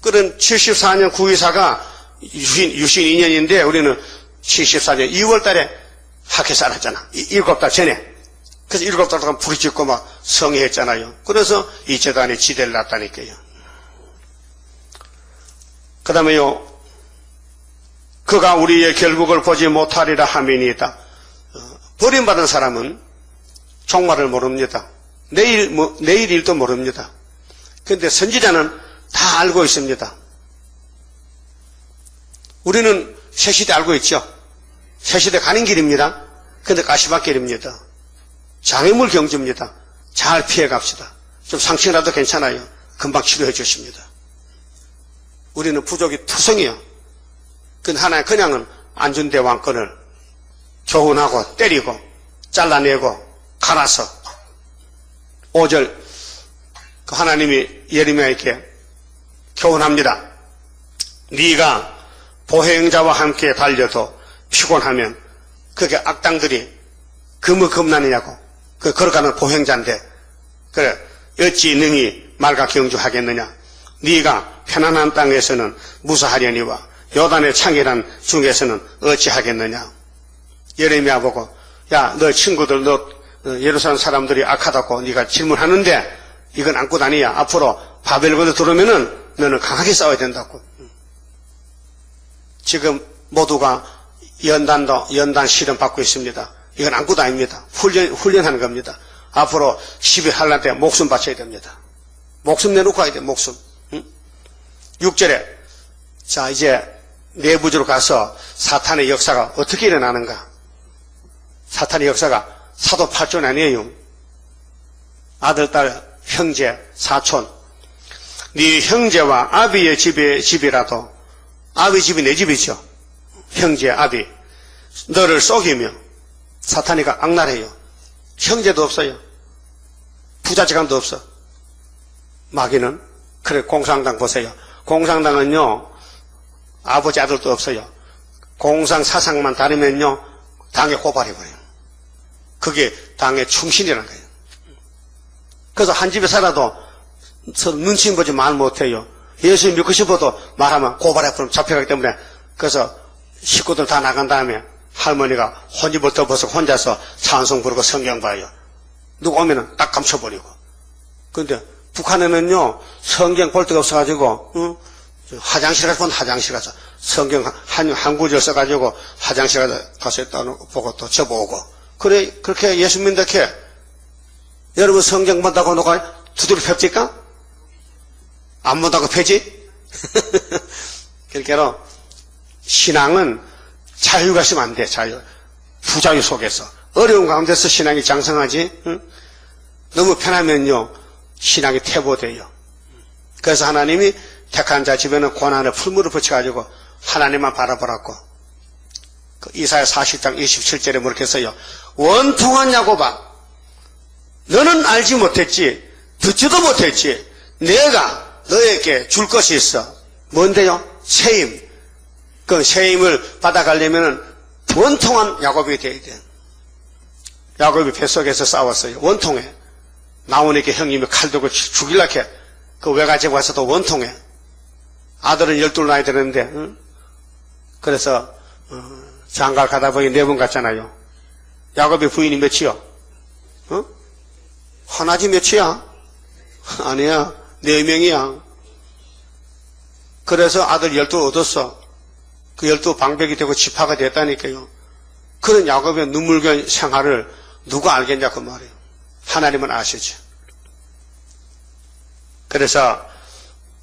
그런 74년 9위사가 유신 2년인데 우리는 74년 2월 달에 학회사 알았잖아. 7달 전에. 그래서 7달 동안 부르짖고 막 성회했잖아요. 그래서 이 재단에 지대를 놨다니까요. 그 다음에요. 그가 우리의 결국을 보지 못하리라 함이니이다. 버림받은 사람은 종말을 모릅니다. 내일 일도 모릅니다. 그런데 선지자는 다 알고 있습니다. 우리는 새시대 알고 있죠. 새시대 가는 길입니다. 그런데 가시밭길입니다. 장애물 경주입니다. 잘 피해 갑시다. 좀 상처라도 괜찮아요. 금방 치료해 주십니다. 우리는 부족이 투성이요. 근데 하나님 그냥은 안준대 왕권을 교훈하고 때리고 잘라내고 갈아서 5절 그 하나님이 예레미야에게 교훈합니다. 네가 보행자와 함께 달려도 피곤하면 그게 악당들이 금나느냐고 그 걸어가는 보행자인데 그래 어찌 능히 말과 경주하겠느냐. 네가 편안한 땅에서는 무사하려니와 요단의 창이란 중에서는 어찌하겠느냐. 예레미야 보고 야 너 친구들 너 예루살렘 사람들이 악하다고 네가 질문하는데 이건 안고 다니야. 앞으로 바벨론에 들어오면은 너는 강하게 싸워야 된다고. 지금 모두가 연단 실험 받고 있습니다. 이건 안고 다닙니다. 훈련하는 겁니다. 앞으로 12한란 때 목숨 바쳐야 됩니다. 목숨 내놓고 가야 돼, 목숨. 6절에 자 이제 내부적으로 가서 사탄의 역사가 어떻게 일어나는가. 사탄의 역사가 사도 8존 아니에요. 아들, 딸, 형제, 사촌. 네 형제와 아비의 집이라도 아비 집이 내 집이죠. 형제, 아비. 너를 속이며 사탄이가 악랄해요. 형제도 없어요. 부자지간도 없어. 마귀는 그래 공산당 보세요. 공산당은요 아버지 아들도 없어요. 공산 사상만 다르면요 당에 고발해버려요. 그게 당의 충신이라는 거예요. 그래서 한 집에 살아도 서로 눈치 보지 말 못해요. 예수 믿고 싶어도 말하면 고발해버리면 잡혀가기 때문에 그래서 식구들 다 나간 다음에 할머니가 혼입부터 벗고 혼자서 찬송 부르고 성경 봐요. 누구 오면은 딱 감춰버리고. 근데 북한에는요 성경 볼 데가 없어가지고 화장실 가서 본 화장실 가서 성경 한 구절 써가지고 화장실 가서 보고 또 접어오고. 그래 그렇게 예수 믿는다 해. 여러분 성경 본다고 너가 두드려 팹니까? 안 본다고 패지? 그러니까 신앙은 자유가 있으면 안 돼. 자유. 부자유 속에서 어려운 가운데서 신앙이 장성하지. 응? 너무 편하면요, 신앙이 퇴보돼요. 그래서 하나님이 택한 자 집에는 고난의 풀무를 붙여가지고 하나님만 바라보라고. 그 이사야 40장 27절에 그렇게 써요. 원통한 야곱아, 너는 알지 못했지, 듣지도 못했지, 내가 너에게 줄 것이 있어. 뭔데요? 세임. 그 세임을 받아가려면 원통한 야곱이 되어야 돼. 야곱이 뱃속에서 싸웠어요. 원통해. 나오니까 형님이 칼 들고 죽일라 해. 그 외가집 와서도 원통해. 아들은 12 나이 되는데, 응? 그래서 장가 가다 보니 4번 갔잖아요. 야곱의 부인이 몇이요? 어? 하나지 몇이야? 아니야. 4명이야. 그래서 아들 12 얻었어. 그 12 방백이 되고 지파가 됐다니까요. 그런 야곱의 눈물겨운 생활을 누가 알겠냐 그 말이에요. 하나님은 아시죠. 그래서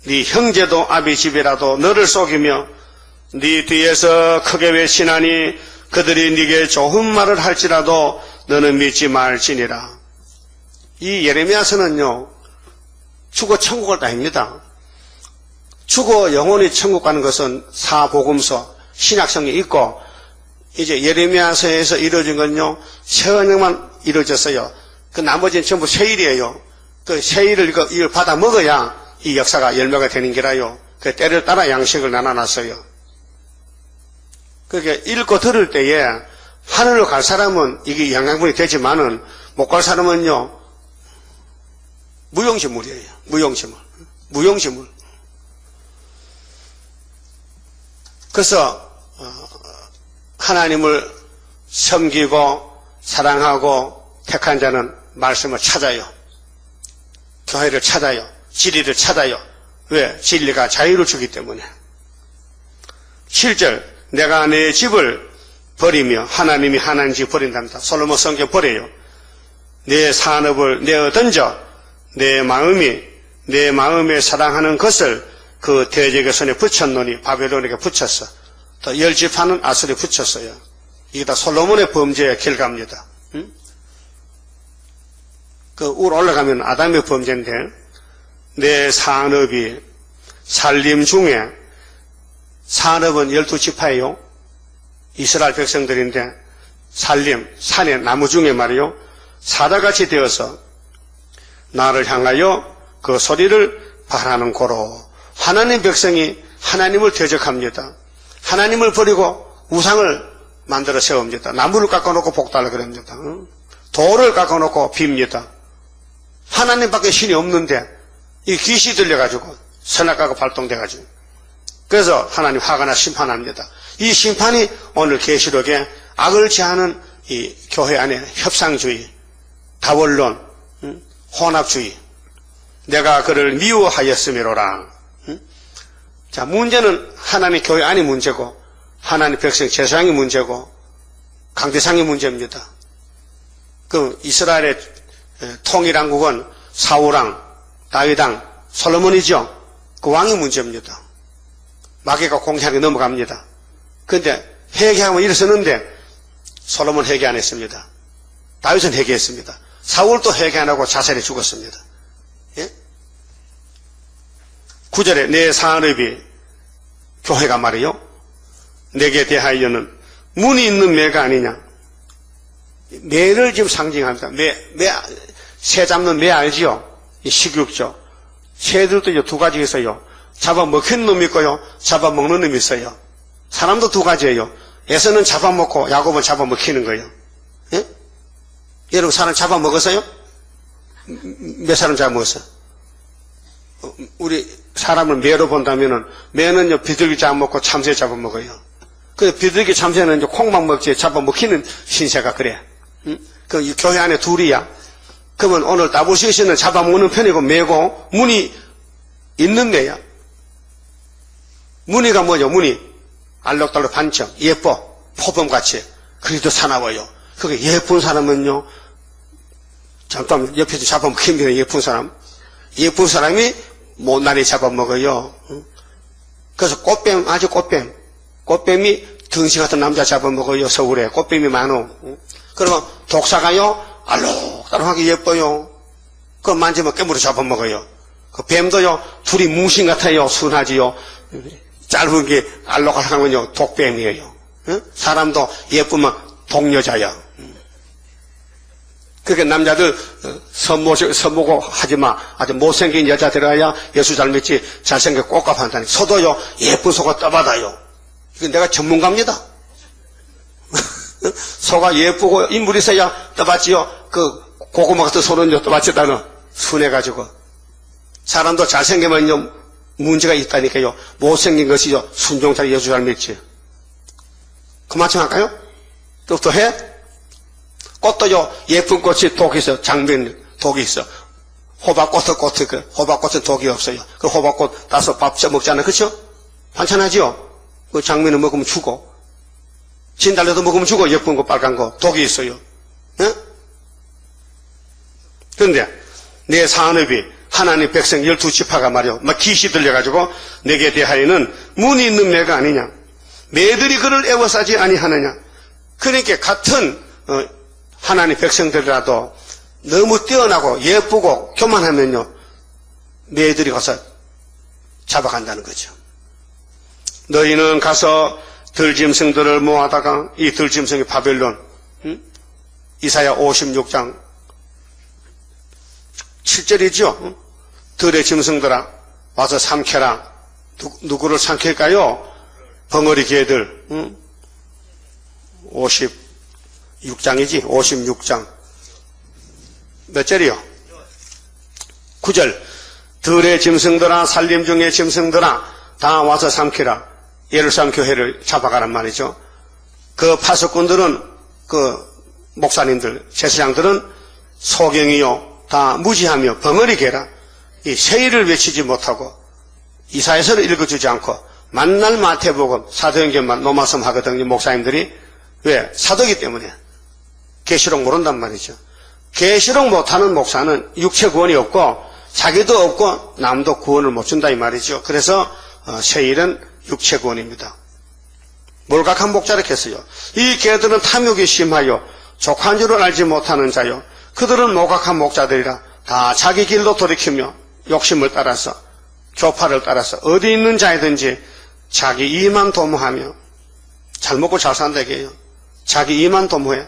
네 형제도 아비 집이라도 너를 속이며 네 뒤에서 크게 외치나니 그들이 네게 좋은 말을 할지라도 너는 믿지 말지니라. 이 예레미야서는요, 죽어 천국을 다닙니다. 죽어 영혼이 천국 가는 것은 사복음서 신약성에 있고, 이제 예레미야서에서 이루어진 건요, 세언에만 이루어졌어요. 그 나머지는 전부 세일이에요. 그 세일을 이걸 받아 먹어야 이 역사가 열매가 되는 게라요. 그 때를 따라 양식을 나눠놨어요. 그렇게 읽고 들을 때에 하늘로 갈 사람은 이게 영양분이 되지만은 못 갈 사람은요, 무용지물이에요. 무용지물. 그래서 하나님을 섬기고 사랑하고 택한 자는 말씀을 찾아요. 교회를 찾아요. 진리를 찾아요. 왜? 진리가 자유를 주기 때문에. 7절, 내가 내 집을 버리며 하나님이 하나님 집 버린답니다. 솔로몬 성경 버려요. 내 산업을 내어 던져 내 마음에 사랑하는 것을 그 대적의 손에 붙였노니 바벨론에게 붙였어. 또 열집하는 아술에 붙였어요. 이게 다 솔로몬의 범죄의 결과입니다. 응? 그 위로 올라가면 아담의 범죄인데, 내 산업이 살림 중에, 산업은 12지파예요. 이스라엘 백성들인데 살림, 산의 나무 중에 말이요, 사자같이 되어서 나를 향하여 그 소리를 바라는 고로. 하나님 백성이 하나님을 대적합니다. 하나님을 버리고 우상을 만들어 세웁니다. 나무를 깎아놓고 복달라 그럽니다. 돌을 깎아놓고 빕니다. 하나님밖에 신이 없는데 이 귀시 들려가지고 선악과가 발동돼가지고, 그래서 하나님 화가 나 심판합니다. 이 심판이 오늘 계시록에 악을 제하는 이 교회 안에 협상주의, 다원론, 혼합주의, 내가 그를 미워하였음이로라. 자, 문제는 하나님 교회 안이 문제고 하나님 백성 제사장이 문제고 강대상이 문제입니다. 그 이스라엘의 통일왕국은 사울왕, 다윗왕, 솔로몬이죠. 그 왕이 문제입니다. 마귀가 공략에 넘어갑니다. 그런데 회개하면 일어섰는데 솔로몬 회개 안 했습니다. 다윗은 회개했습니다. 사울도 회개 안 하고 자살해 죽었습니다. 예? 9절에 내 산업이, 교회가 말이요, 내게 대하여는 문이 있는 매가 아니냐. 매를 지금 상징합니다. 새 잡는 매 알지요? 이 식육죠. 새들도 이제 2가지 있어요. 잡아먹힌 놈이 있고요, 잡아먹는 놈이 있어요. 사람도 2가지예요. 에서는 잡아먹고 야곱은 잡아먹히는 거예요. 예? 여러분 사람 잡아먹었어요? 몇 사람 잡아먹었어요? 우리 사람을 매로 본다면은, 매는요 비둘기 잡아먹고 참새 잡아먹어요. 근데 비둘기 참새는 이제 콩만 먹지 잡아먹히는 신새가 그래. 응? 그 교회 안에 둘이야. 그러면 오늘 WCC는 잡아먹는 편이고 매고, 무늬 있는 매야. 무늬가 뭐죠? 무늬 알록달록 반점, 예뻐, 포범같이. 그래도 사나워요. 그게 예쁜 사람은요, 잠깐 옆에서 잡아먹히면 예쁜 사람, 예쁜 사람이 못난이 잡아먹어요. 그래서 꽃뱀, 아주 꽃뱀이 덩치 같은 남자 잡아먹어요. 서울에 꽃뱀이 많어. 그러면 독사가요 알록달록하게 예뻐요. 그거 만지면 깨물어 잡아먹어요. 그 뱀도요, 둘이 뭉신 같아요. 순하지요. 짧은 게 알록달록하면요, 독뱀이에요. 응? 사람도 예쁘면 독여자야. 그러니까 남자들 선모고 하지마. 아주 못생긴 여자 들어가야 예수 잘 믿지. 잘생겨 꽃값한다니. 소도요, 예쁜 소가 떠받아요. 이건 내가 전문가입니다. 소가 예쁘고 인물이 있어야 떠받지요. 그 고구마 같은 소는요, 떠받지다는 순해가지고. 사람도 잘생기면요, 문제가 있다니까요. 못생긴 것이요, 순종잘 예수 잘 믿지. 그만큼 할까요? 또 해? 꽃도요, 예쁜 꽃이 독이 있어. 장면 독이 있어. 호박꽃은 독이 없어요. 그 호박꽃 따서 밥 쪄먹잖아요. 그쵸? 반찬하지요? 그 장면을 먹으면 죽어. 진달래도 먹으면 죽어. 예쁜 거, 빨간 거. 독이 있어요. 예? 그런데, 내 산업이 하나님 백성 12지파가 말이요. 막 기시 들려가지고, 내게 대하여는 문이 있는 매가 아니냐. 매들이 그를 애워싸지 아니하느냐. 그러니까 같은, 하나님 백성들이라도 너무 뛰어나고 예쁘고 교만하면요, 매들이 가서 잡아간다는 거죠. 너희는 가서 들짐승들을 모아다가, 이 들짐승이 바벨론, 이사야 56장 7절이죠. 들의 짐승들아 와서 삼켜라. 누구를 삼킬까요? 벙어리 개들. 56장이지. 56장 몇 절이요? 9절. 들의 짐승들아, 살림 중의 짐승들아, 다 와서 삼키라. 예루살렘 교회를 잡아가란 말이죠. 그 파수꾼들은, 그 목사님들, 제사장들은 소경이요, 다 무지하며 벙어리 개라. 이 세일을 외치지 못하고 이사야서를 읽어주지 않고 만날 마태복음, 사도행전만 노마섬 하거든요. 목사님들이. 왜? 사도기 때문에. 계시록 모른단 말이죠. 계시록 못하는 목사는 육체 구원이 없고 자기도 없고 남도 구원을 못 준다 이 말이죠. 그래서 세일은 육체 구원입니다. 몰각한 목자를 했어요. 이 개들은 탐욕이 심하여 족한 줄을 알지 못하는 자요. 그들은 모각한 목자들이라 다 자기 길로 돌이키며 욕심을 따라서 교파를 따라서 어디 있는 자이든지 자기 이만 도모하며 잘 먹고 잘 산다 이게요. 자기 이만 도모해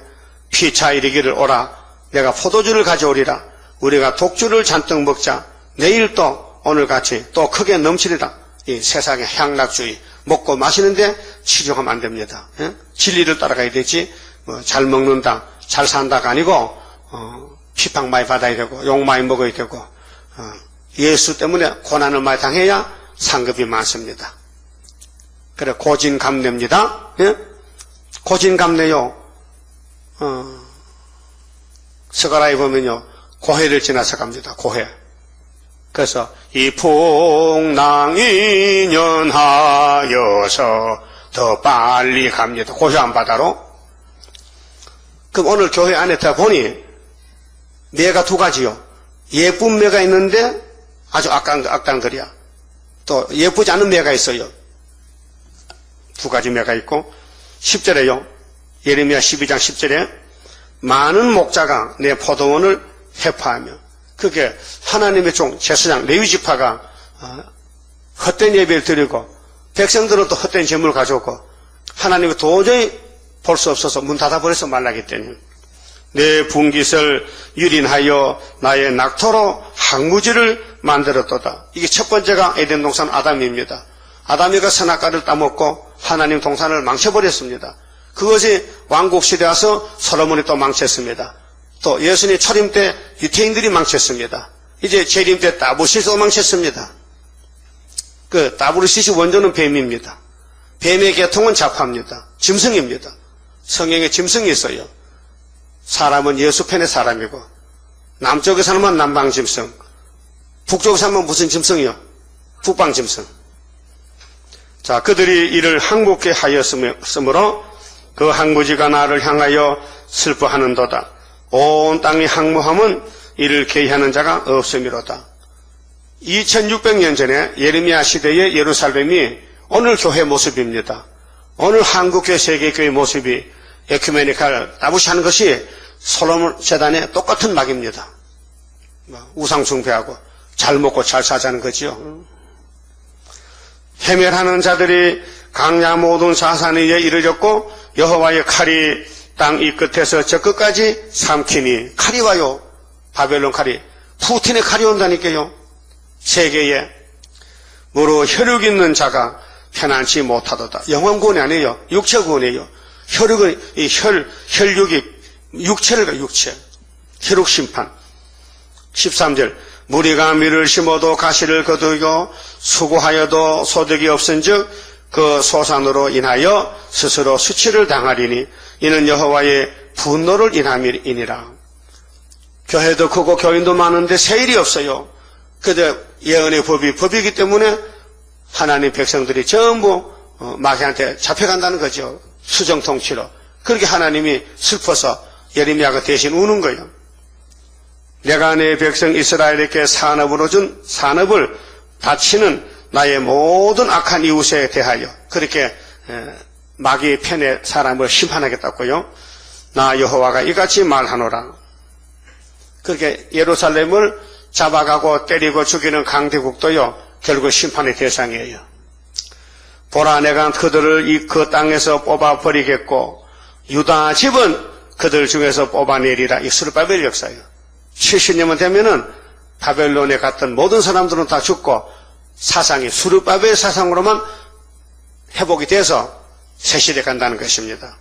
피차 이르기를 오라 내가 포도주를 가져오리라 우리가 독주를 잔뜩 먹자 내일 또 오늘같이 또 크게 넘치리라. 이 세상의 향락주의 먹고 마시는데 치중하면 안 됩니다. 예? 진리를 따라가야 되지 잘 먹는다 잘 산다가 아니고 피팡 많이 받아야 되고 욕 많이 먹어야 되고 예수 때문에 고난을 많이 당해야 상급이 많습니다. 그래 고진감래입니다. 예? 고진감래요. 스가라에 보면요 고해를 지나서 갑니다. 고해. 그래서 이 풍랑이 연하여서 더 빨리 갑니다. 고해안 바다로. 그럼 오늘 교회 안에 다 보니 매가 두 가지요. 예쁜 매가 있는데 아주 악당거리야. 또 예쁘지 않은 매가 있어요. 두 가지 매가 있고 10절에요. 예레미야 12장 10절에 많은 목자가 내 포도원을 해파하며 그게 하나님의 종 제사장 레위지파가 헛된 예배를 드리고 백성들은 또 헛된 재물을 가져오고 하나님이 도저히 볼 수 없어서 문 닫아버려서 말라기 때문에 내 분깃을 유린하여 나의 낙토로 항무지를 만들었도다. 이게 첫 번째가 에덴 동산 아담입니다. 아담이가 선악과를 따먹고 하나님 동산을 망쳐버렸습니다. 그것이 왕국시대 와서 솔로몬이 또 망쳤습니다. 또 예수님 초림 때 유태인들이 망쳤습니다. 이제 재림 때 다부시도 망쳤습니다. 그 다부르시시 원조는 뱀입니다. 뱀의 계통은 자파입니다. 짐승입니다. 성경에 짐승이 있어요. 사람은 예수 편의 사람이고 남쪽에 사람은 남방 짐승, 북쪽에 사람은 무슨 짐승이요? 북방 짐승. 자, 그들이 이를 항복케 하였으므로 그 항무지가 나를 향하여 슬퍼하는도다. 온 땅이 항무함은 이를 계의하는 자가 없음이로다. 2600년 전에 예레미야 시대의 예루살렘이 오늘 교회 모습입니다. 오늘 한국교회 세계교회 모습이 에큐메니칼 따부시하는 것이 솔로몬 재단의 똑같은 막입니다. 우상 숭배하고 잘 먹고 잘 사자는 거지요. 해멸하는 자들이 강야 모든 사산 위에 이르렀고 여호와의 칼이 땅 이 끝에서 저 끝까지 삼키니. 칼이 와요. 바벨론 칼이. 푸틴의 칼이 온다니까요. 세계에. 무로 혈육 있는 자가 편안치 못하도다. 영혼 구원이 아니에요. 육체 구원이에요. 혈육은 이 혈육이 육체를 육체. 혈육 심판. 13절. 무리가 밀을 심어도 가시를 거두고 수고하여도 소득이 없은즉 그 소산으로 인하여 스스로 수치를 당하리니 이는 여호와의 분노를 인함이니라. 교회도 크고 교인도 많은데 세일이 없어요. 그저 예언의 법이기 때문에 하나님 백성들이 전부 마귀한테 잡혀간다는 거죠. 수정통치로. 그렇게 하나님이 슬퍼서 예레미야가 대신 우는 거예요. 내가 내 백성 이스라엘에게 산업으로 준 산업을 바치는 나의 모든 악한 이웃에 대하여 그렇게 마귀의 편에 사람을 심판하겠다고요. 나 여호와가 이같이 말하노라. 그렇게 예루살렘을 잡아가고 때리고 죽이는 강대국도요 결국 심판의 대상이에요. 보라 내가 그들을 그 땅에서 뽑아버리겠고 유다 집은 그들 중에서 뽑아내리라. 이 스룹바벨 역사예요. 70년만 되면은 바벨론에 갔던 모든 사람들은 다 죽고 사상이 스룹바벨 사상으로만 회복이 돼서 새 시대 간다는 것입니다.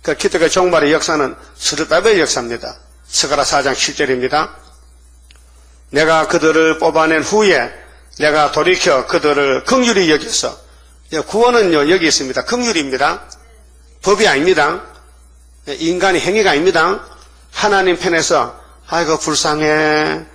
그 기독교 종말의 역사는 스룹바벨 역사입니다. 스가랴 4장 7절입니다. 내가 그들을 뽑아낸 후에 내가 돌이켜 그들을 긍휼히 여기서. 구원은요 여기 있습니다. 긍휼입니다. 법이 아닙니다. 인간의 행위가 아닙니다. 하나님 편에서 아이고 불쌍해,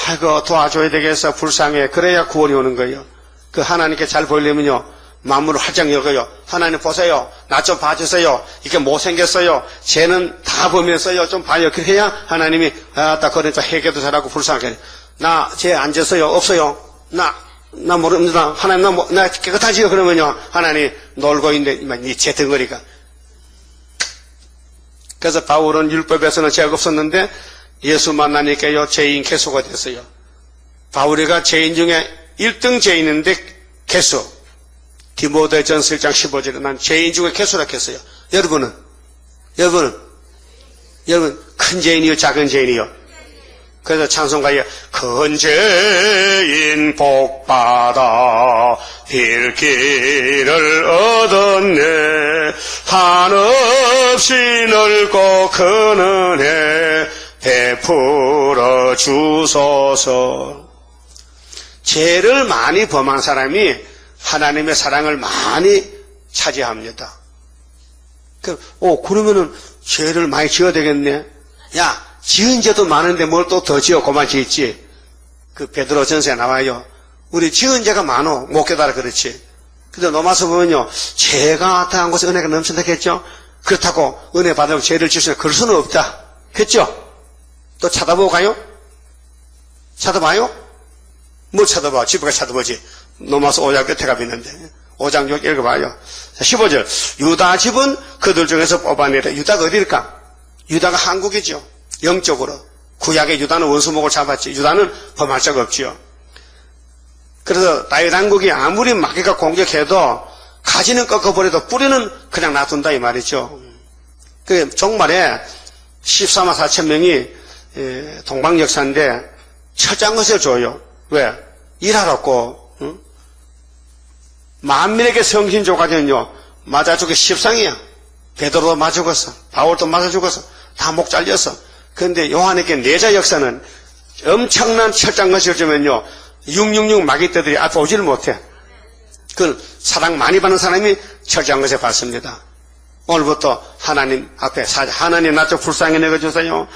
아이고 도와줘야 되겠어, 불쌍해. 그래야 구원이 오는 거예요. 그 하나님께 잘 보이려면요 만물을 활짝 열어요. 하나님 보세요, 나 좀 봐주세요. 이게 못생겼어요. 쟤는 다 보면서요 좀 봐요. 그렇게 해야 하나님이 딱 그러니까 회개도 잘하고 불쌍하게. 나 쟤 앉았어요? 없어요? 나 모릅니다. 하나님 나 깨끗하지요? 그러면요 하나님 놀고 있는데 니 제 덩어리가. 그래서 바울은 율법에서는 죄가 없었는데 예수 만나니까요 죄인 개수가 됐어요. 바울이가 죄인 중에 1등 죄인인데 개수. 디모데전서 1장 15절에 난 죄인 중에 개수라 했어요. 여러분은 큰 죄인이요 작은 죄인이요? 그래서 찬송가에 큰 죄인 복받아 빌기를 얻었네. 한없이 넓고 큰 은혜 베풀어 주소서. 죄를 많이 범한 사람이 하나님의 사랑을 많이 차지합니다. 그러면은 죄를 많이 지어야 되겠네. 야, 지은 죄도 많은데 뭘 또 더 지어 그만 지었지. 그 베드로 전서에 나와요. 우리 지은 죄가 많어. 못 깨달아 그렇지. 근데 로마서 보면요. 죄가 당한 곳에 은혜가 넘친다겠죠. 그렇다고 은혜 받으면 죄를 지으면 그럴 수는 없다. 했죠? 또 찾아보고 가요? 찾아봐요? 뭘 찾아봐? 집에 가서 찾아보지. 로마서 5장 끝에 가면 있는데 5장 6 읽어봐요. 15절 유다 집은 그들 중에서 뽑아내라. 유다가 어디일까? 유다가 한국이죠. 영적으로. 구약의 유다는 원수목을 잡았지. 유다는 범할 적 없지요. 그래서 다윗 왕국이 아무리 마귀가 공격해도 가지는 꺾어버려도 뿌리는 그냥 놔둔다 이 말이죠. 그 종말에 14만 4천 명이 동방역사인데 철장 것을 줘요. 왜? 일하라고. 응? 만민에게 성신 줘가지고요 맞아 죽기 십상이야. 베드로도 맞아 죽었어. 바울도 맞아 죽었어. 다 목 잘렸어. 그런데 요한에게 내자 역사는 엄청난 철장 것을 주면요 666 마귀떼들이 앞에 오지를 못해. 그 사랑 많이 받는 사람이 철장 것에 받습니다. 오늘부터 하나님 앞에 하나님 나 좀 불쌍히 내어주세요.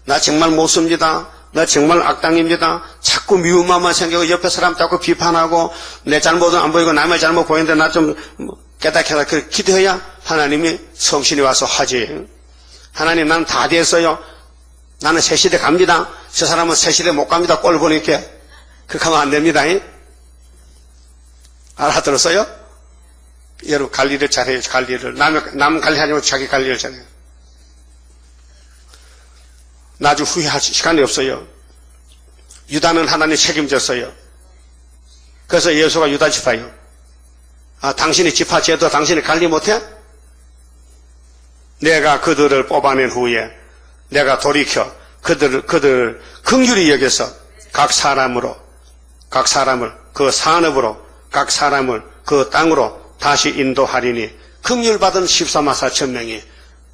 나 정말 못 씁니다. 나 정말 악당입니다. 자꾸 미움만 생기고 옆에 사람 자꾸 비판하고 내 잘못은 안 보이고 남의 잘못 보이는데 나 좀 깨닫게 하라. 그 기도해야 하나님이 성신이 와서 하지. 하나님 나는 다 됐어요. 나는 새 시대 갑니다. 저 사람은 새 시대 못 갑니다. 꼴 보니까. 그렇게 하면 안 됩니다. 알아들었어요? 여러분 관리를 잘해요. 관리를. 남 관리하지 말고 자기 관리를 잘해요. 나중에 후회할 시간이 없어요. 유다는 하나님 책임졌어요. 그래서 예수가 유다 지파요. 당신이 지파 제도 당신이 관리 못해? 내가 그들을 뽑아낸 후에 내가 돌이켜 그들을 긍휼히 여겨서 각 사람을 그 산업으로 각 사람을 그 땅으로 다시 인도하리니 긍휼받은 14만 4천 명이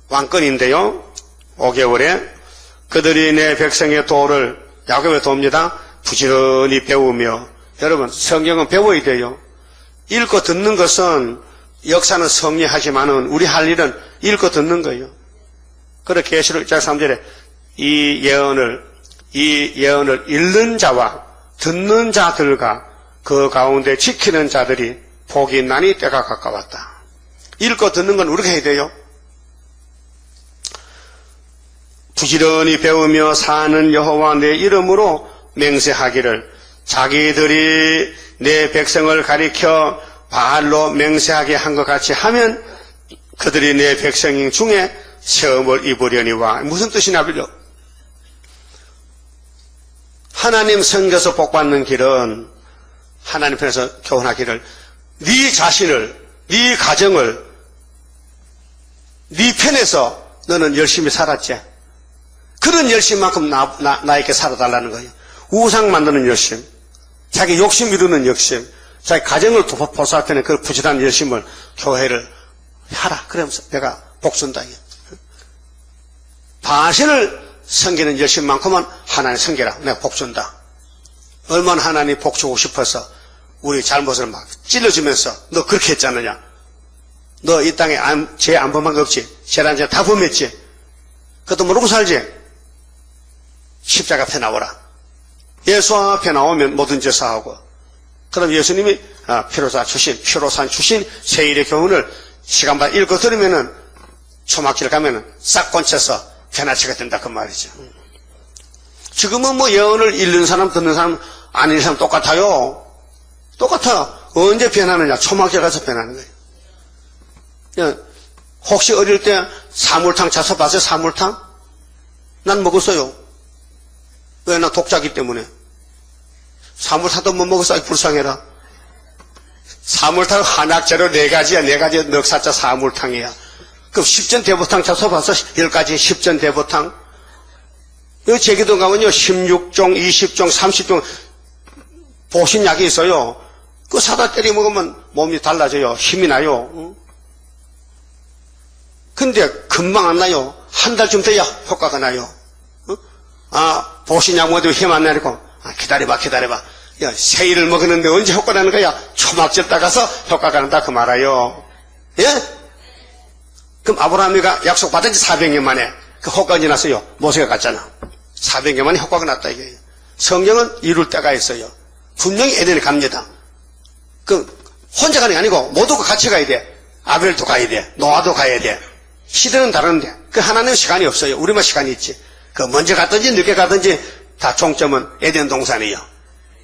왕권인데요. 5개월에 그들이 내 백성의 도를 야곱의 도입니다. 부지런히 배우며 여러분 성경은 배워야 돼요. 읽고 듣는 것은 역사는 섭리하지만은 우리 할 일은 읽고 듣는 거예요. 그렇게 계시록 1장 3절에 이 예언을 읽는 자와 듣는 자들과 그 가운데 지키는 자들이 복이 있나니 때가 가까웠다. 읽고 듣는 건 우리가 해야 돼요. 부지런히 배우며 사는 여호와 내 이름으로 맹세하기를 자기들이 내 백성을 가리켜 바알로 맹세하게 한 것 같이 하면 그들이 내 백성 중에 시험을 입으려니와. 무슨 뜻이냐면요, 하나님 섬겨서 복받는 길은 하나님 편에서 교훈하기를 네 자신을, 네 가정을 네 편에서 너는 열심히 살았지. 그런 열심만큼 나에게 살아달라는 거예요. 우상 만드는 열심, 자기 욕심 이루는 열심, 자기 가정을 보살피는 그 부지런한 열심을 교회를 하라. 그러면서 내가 복 준다. 바신을 섬기는 열심만큼은 하나님 섬기라. 내가 복 준다. 얼마나 하나님 복 주고 싶어서 우리 잘못을 막 찔러주면서 너 그렇게 했잖느냐. 너 이 땅에 죄 안 범한 거 없지. 죄란 죄 다 범했지. 그것도 모르고 살지. 십자가 앞에 나오라. 예수 앞에 나오면 모든 죄 사하고. 그럼 예수님이 피로산 주신 세일의 교훈을 시간마다 읽고 들으면은 초막길 가면은 싹 꼰쳐서 변화체가 된다 그 말이죠. 지금은 뭐 예언을 읽는 사람 듣는 사람 아닌 사람 똑같아요. 똑같아. 언제 변하느냐? 초막길 가서 변하는 거예요. 혹시 어릴 때 사물탕 자서 봤어요? 사물탕? 난 먹었어요. 왜? 나 독자기 때문에. 사물탕도 못 먹었어. 불쌍해라. 사물탕 한약재료 4가지야. 4가지 넉사자 사물탕이야. 그럼 10전 대보탕 잡숴봤어? 10가지 10전 대보탕. 여기 제기도 가면요, 16종, 20종, 30종 보신약이 있어요. 그거 사다 때려 먹으면 몸이 달라져요. 힘이 나요. 근데 금방 안 나요. 한 달쯤 돼야 효과가 나요. 보신약 먹어도 힘 안 나니까 기다려봐. 야, 세일을 먹었는데 언제 효과 나는 거야? 초막절 따가서 효과가 난다 그 말아요. 예? 그럼 아브라함이가 약속 받은 지 400년 만에 그 효과가 났어요. 모세가 갔잖아. 400년 만에 효과가 났다 이게. 성경은 이룰 때가 있어요. 분명히 에덴에 갑니다. 그 혼자 가는 게 아니고 모두가 같이 가야 돼. 아벨도 가야 돼. 노아도 가야 돼. 시대는 다른데 그 하나님은 시간이 없어요. 우리만 시간이 있지. 그 먼저 갔든지 늦게 가든지 다 종점은 에덴 동산이에요.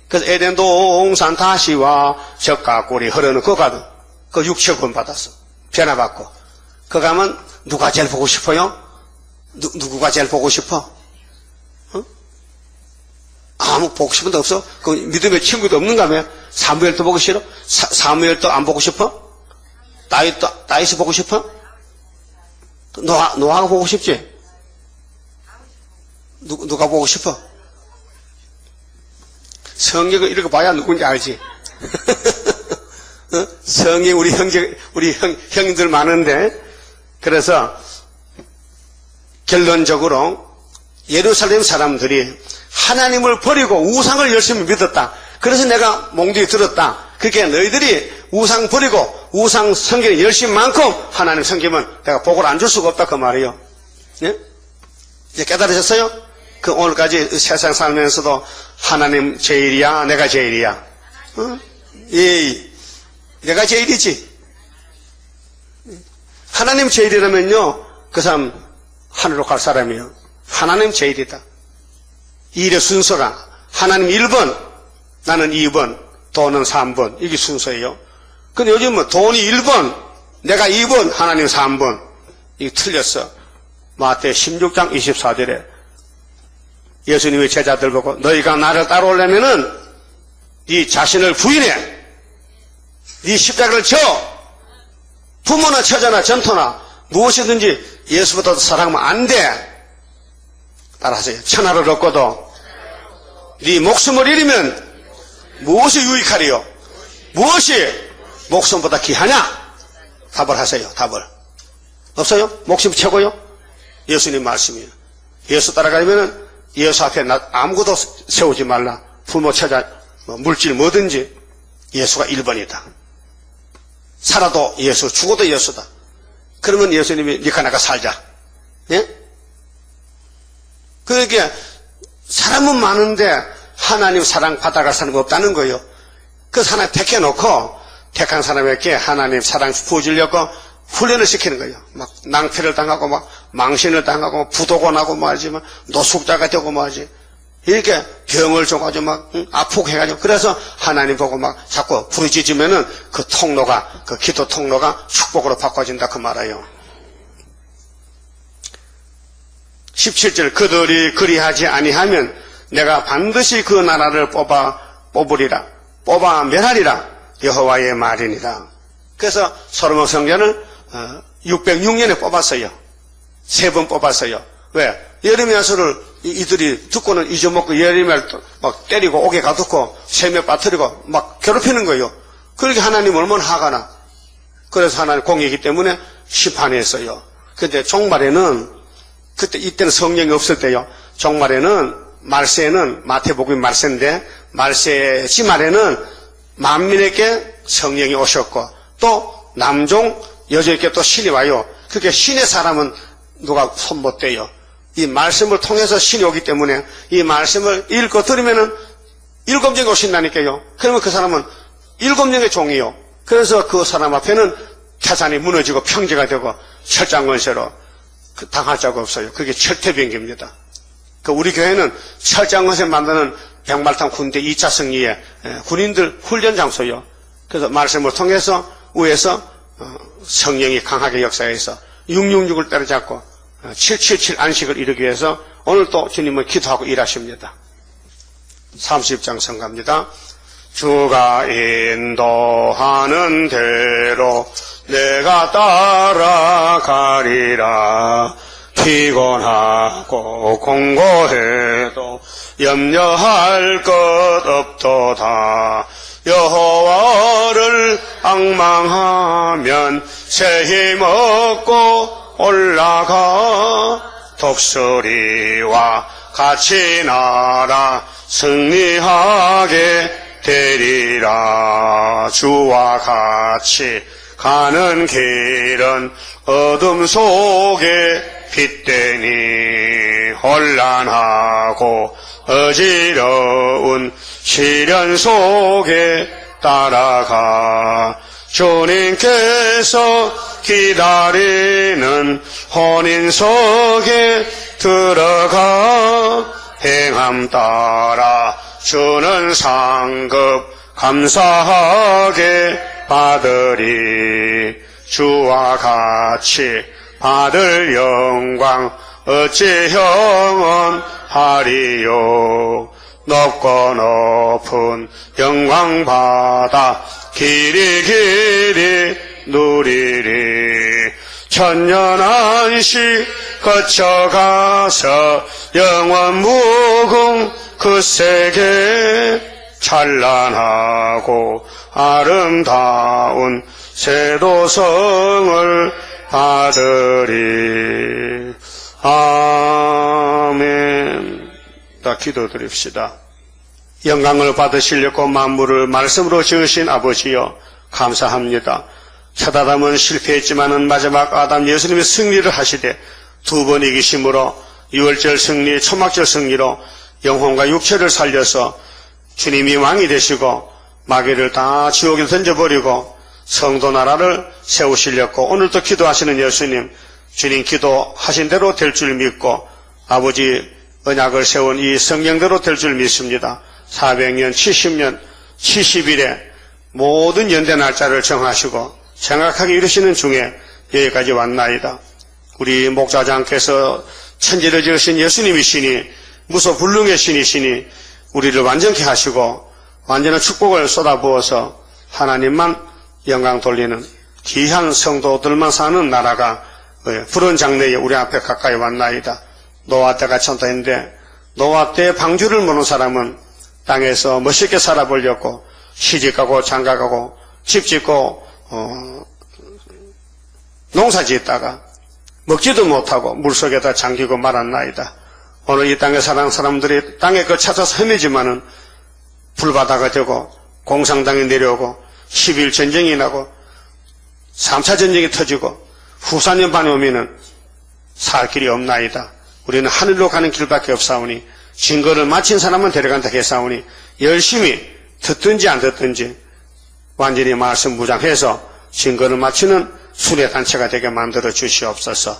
그래서 에덴 동산 다시와 젖과 꿀이 흐르는 그 가도 그 육체의 구원 받았어. 변화받고 그 가면 누가 제일 보고 싶어요? 누구가 제일 보고 싶어? 아무 보고 싶은 데 없어? 그 믿음의 친구도 없는가며? 사무엘도 보고 싫어? 사무엘도 안 보고 싶어? 다윗이 보고 싶어? 노아가 보고 싶지? 누가 보고 싶어? 성경을 이렇게 봐야 누군지 알지? 성경 우리 형님들 많은데, 그래서 결론적으로 예루살렘 사람들이 하나님을 버리고 우상을 열심히 믿었다. 그래서 내가 몽둥이 들었다. 그렇게 너희들이 우상 버리고 우상 섬기는 열심만큼 하나님 섬기면 내가 복을 안 줄 수가 없다 그 말이에요. 예? 이제 깨달으셨어요? 그 오늘까지 세상 살면서도 하나님 제일이야, 내가 제일이야. 예, 내가 제일이지. 하나님 제일이라면요, 그 사람 하늘로 갈 사람이요. 하나님 제일이다. 일의 순서가 하나님 1번, 나는 2번, 돈은 3번. 이게 순서예요. 근데 요즘은 돈이 1번, 내가 2번, 하나님 3번. 이게 틀렸어. 마태 16장 24절에 예수님의 제자들 보고 너희가 나를 따라오려면은 네 자신을 부인해. 네 십자가를 져. 부모나 처자나 전토나 무엇이든지 예수보다 사랑하면 안 돼. 따라하세요. 천하를 얻고도 네 목숨을 잃으면 무엇이 유익하리요? 무엇이 목숨보다 귀하냐? 답을 하세요. 답을. 없어요? 목숨이 최고요? 예수님 말씀이에요. 예수 따라가려면 예수 앞에 아무것도 세우지 말라. 부모, 처자, 물질 뭐든지 예수가 1번이다. 살아도 예수, 죽어도 예수다. 그러면 예수님이 니가 나가 살자. 예? 그러니까 사람은 많은데 하나님 사랑 받아갈 사람이 없다는 거예요. 그 사람 택해놓고 택한 사람에게 하나님 사랑 부어주려고 훈련을 시키는 거예요. 막 낭패를 당하고 막 망신을 당하고 부도곤하고 말하지만 노숙자가 되고 말하지. 이렇게 병을 줘가지고 막 아프고 해가지고 그래서 하나님 보고 막 자꾸 부르짖으면은 그 통로가 그 기도 통로가 축복으로 바꿔진다 그 말이에요. 17절 그들이 그리하지 아니하면 내가 반드시 그 나라를 뽑으리라 뽑아 멸하리라 여호와의 말이니라. 그래서 솔로몬 성전을 606년에 뽑았어요. 3번 뽑았어요. 왜? 예레미야서를 이들이 듣고는 잊어먹고 예레미야를 막 때리고 옥에 가두고 세며 빠뜨리고 막 괴롭히는 거예요. 그렇게 하나님 얼마나 화가 나. 그래서 하나님 공의이기 때문에 심판했어요. 근데 종말에는 이때는 성령이 없을 때요. 종말에는 말세는 마태복음 말세인데 말세 지말에는 만민에게 성령이 오셨고 또 남종 여자에게 또 신이 와요. 그렇게 신의 사람은 누가 손 못 대요. 이 말씀을 통해서 신이 오기 때문에 이 말씀을 읽고 들으면은 7명이 오신다니까요. 그러면 그 사람은 7명의 종이요. 그래서 그 사람 앞에는 태산이 무너지고 평지가 되고 철장건세로 당할 자가 없어요. 그게 철퇴병기입니다. 우리 교회는 철장건세 만드는 백말탄 군대 2차 승리의 군인들 훈련 장소요. 그래서 말씀을 통해서 위에서 성령이 강하게 역사해서 666을 때려잡고 777 안식을 이루기 위해서 오늘 또 주님은 기도하고 일하십니다. 30장 성가입니다. 주가 인도하는 대로 내가 따라가리라. 피곤하고 공고해도 염려할 것 없도다. 여호와를 앙망하면 새 힘 얻고 올라가. 독수리와 같이 날아 승리하게 되리라. 주와 같이 가는 길은 어둠 속에 빛되니 혼란하고 어지러운 시련 속에 따라가. 주님께서 기다리는 혼인석에 들어가. 행함 따라 주는 상급 감사하게 받으리. 주와 같이 받을 영광 어찌 형언하리요. 높고 높은 영광 받아 길이 길이 누리리. 천년 안식 거쳐가서 영원 무궁 그 세계 찬란하고 아름다운 세도성을 받으리. 아멘. 다 기도드립시다. 영광을 받으시려고 만물을 말씀으로 지으신 아버지여 감사합니다. 첫 아담은 실패했지만은 마지막 아담 예수님이 승리를 하시되 두 번 이기심으로 유월절 승리, 초막절 승리로 영혼과 육체를 살려서 주님이 왕이 되시고 마귀를 다 지옥에 던져버리고 성도 나라를 세우시려고 오늘도 기도하시는 예수님, 주님 기도하신 대로 될 줄 믿고 아버지 언약을 세운 이 성령대로 될 줄 믿습니다. 400년, 70년, 70일에 모든 연대 날짜를 정하시고 정확하게 이루시는 중에 여기까지 왔나이다. 우리 목자장께서 천지를 지으신 예수님이시니 무소불능의 신이시니 우리를 완전케 하시고 완전한 축복을 쏟아부어서 하나님만 영광 돌리는 귀한 성도들만 사는 나라가 푸른 장래에 우리 앞에 가까이 왔나이다. 노아 때가 천도인데 노아 때 방주를 모르는 사람은 땅에서 멋있게 살아보려고 시집가고 장가가고 집짓고 농사짓다가 먹지도 못하고 물속에다 잠기고 말았나이다. 오늘 이 땅에 사는 사람들이 땅에 찾아서 헤매지만은 불바다가 되고 공산당이 내려오고 10일 전쟁이 나고 3차 전쟁이 터지고 후사년반이 오면은 살 길이 없나이다. 우리는 하늘로 가는 길밖에 없사오니 증거를 마친 사람은 데려간다 했사오니 열심히 듣든지 안 듣든지 완전히 말씀 무장해서 증거를 마치는 순회단체가 되게 만들어 주시옵소서.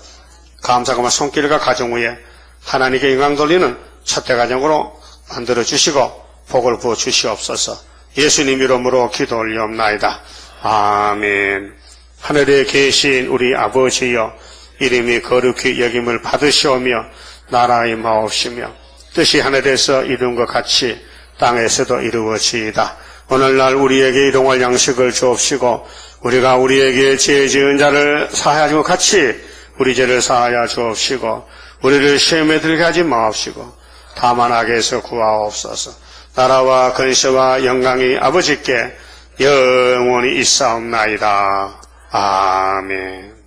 감사가 손길과 가정 위에 하나님께 영광 돌리는 첫대 가정으로 만들어 주시고 복을 부어 주시옵소서. 예수님 이름으로 기도 올리옵나이다. 아멘. 하늘에 계신 우리 아버지여, 이름이 거룩히 여김을 받으시오며 나라의 마옵시며 뜻이 하늘에서 이룬 것 같이 땅에서도 이루어지이다. 오늘날 우리에게 일용할 양식을 주옵시고 우리가 우리에게 죄 지은 자를 사하여 준 것 같이 우리 죄를 사하여 주옵시고 우리를 시험에 들게 하지 마옵시고 다만 악에서 구하옵소서. 나라와 근세와 영광이 아버지께 영원히 있사옵나이다. 아멘.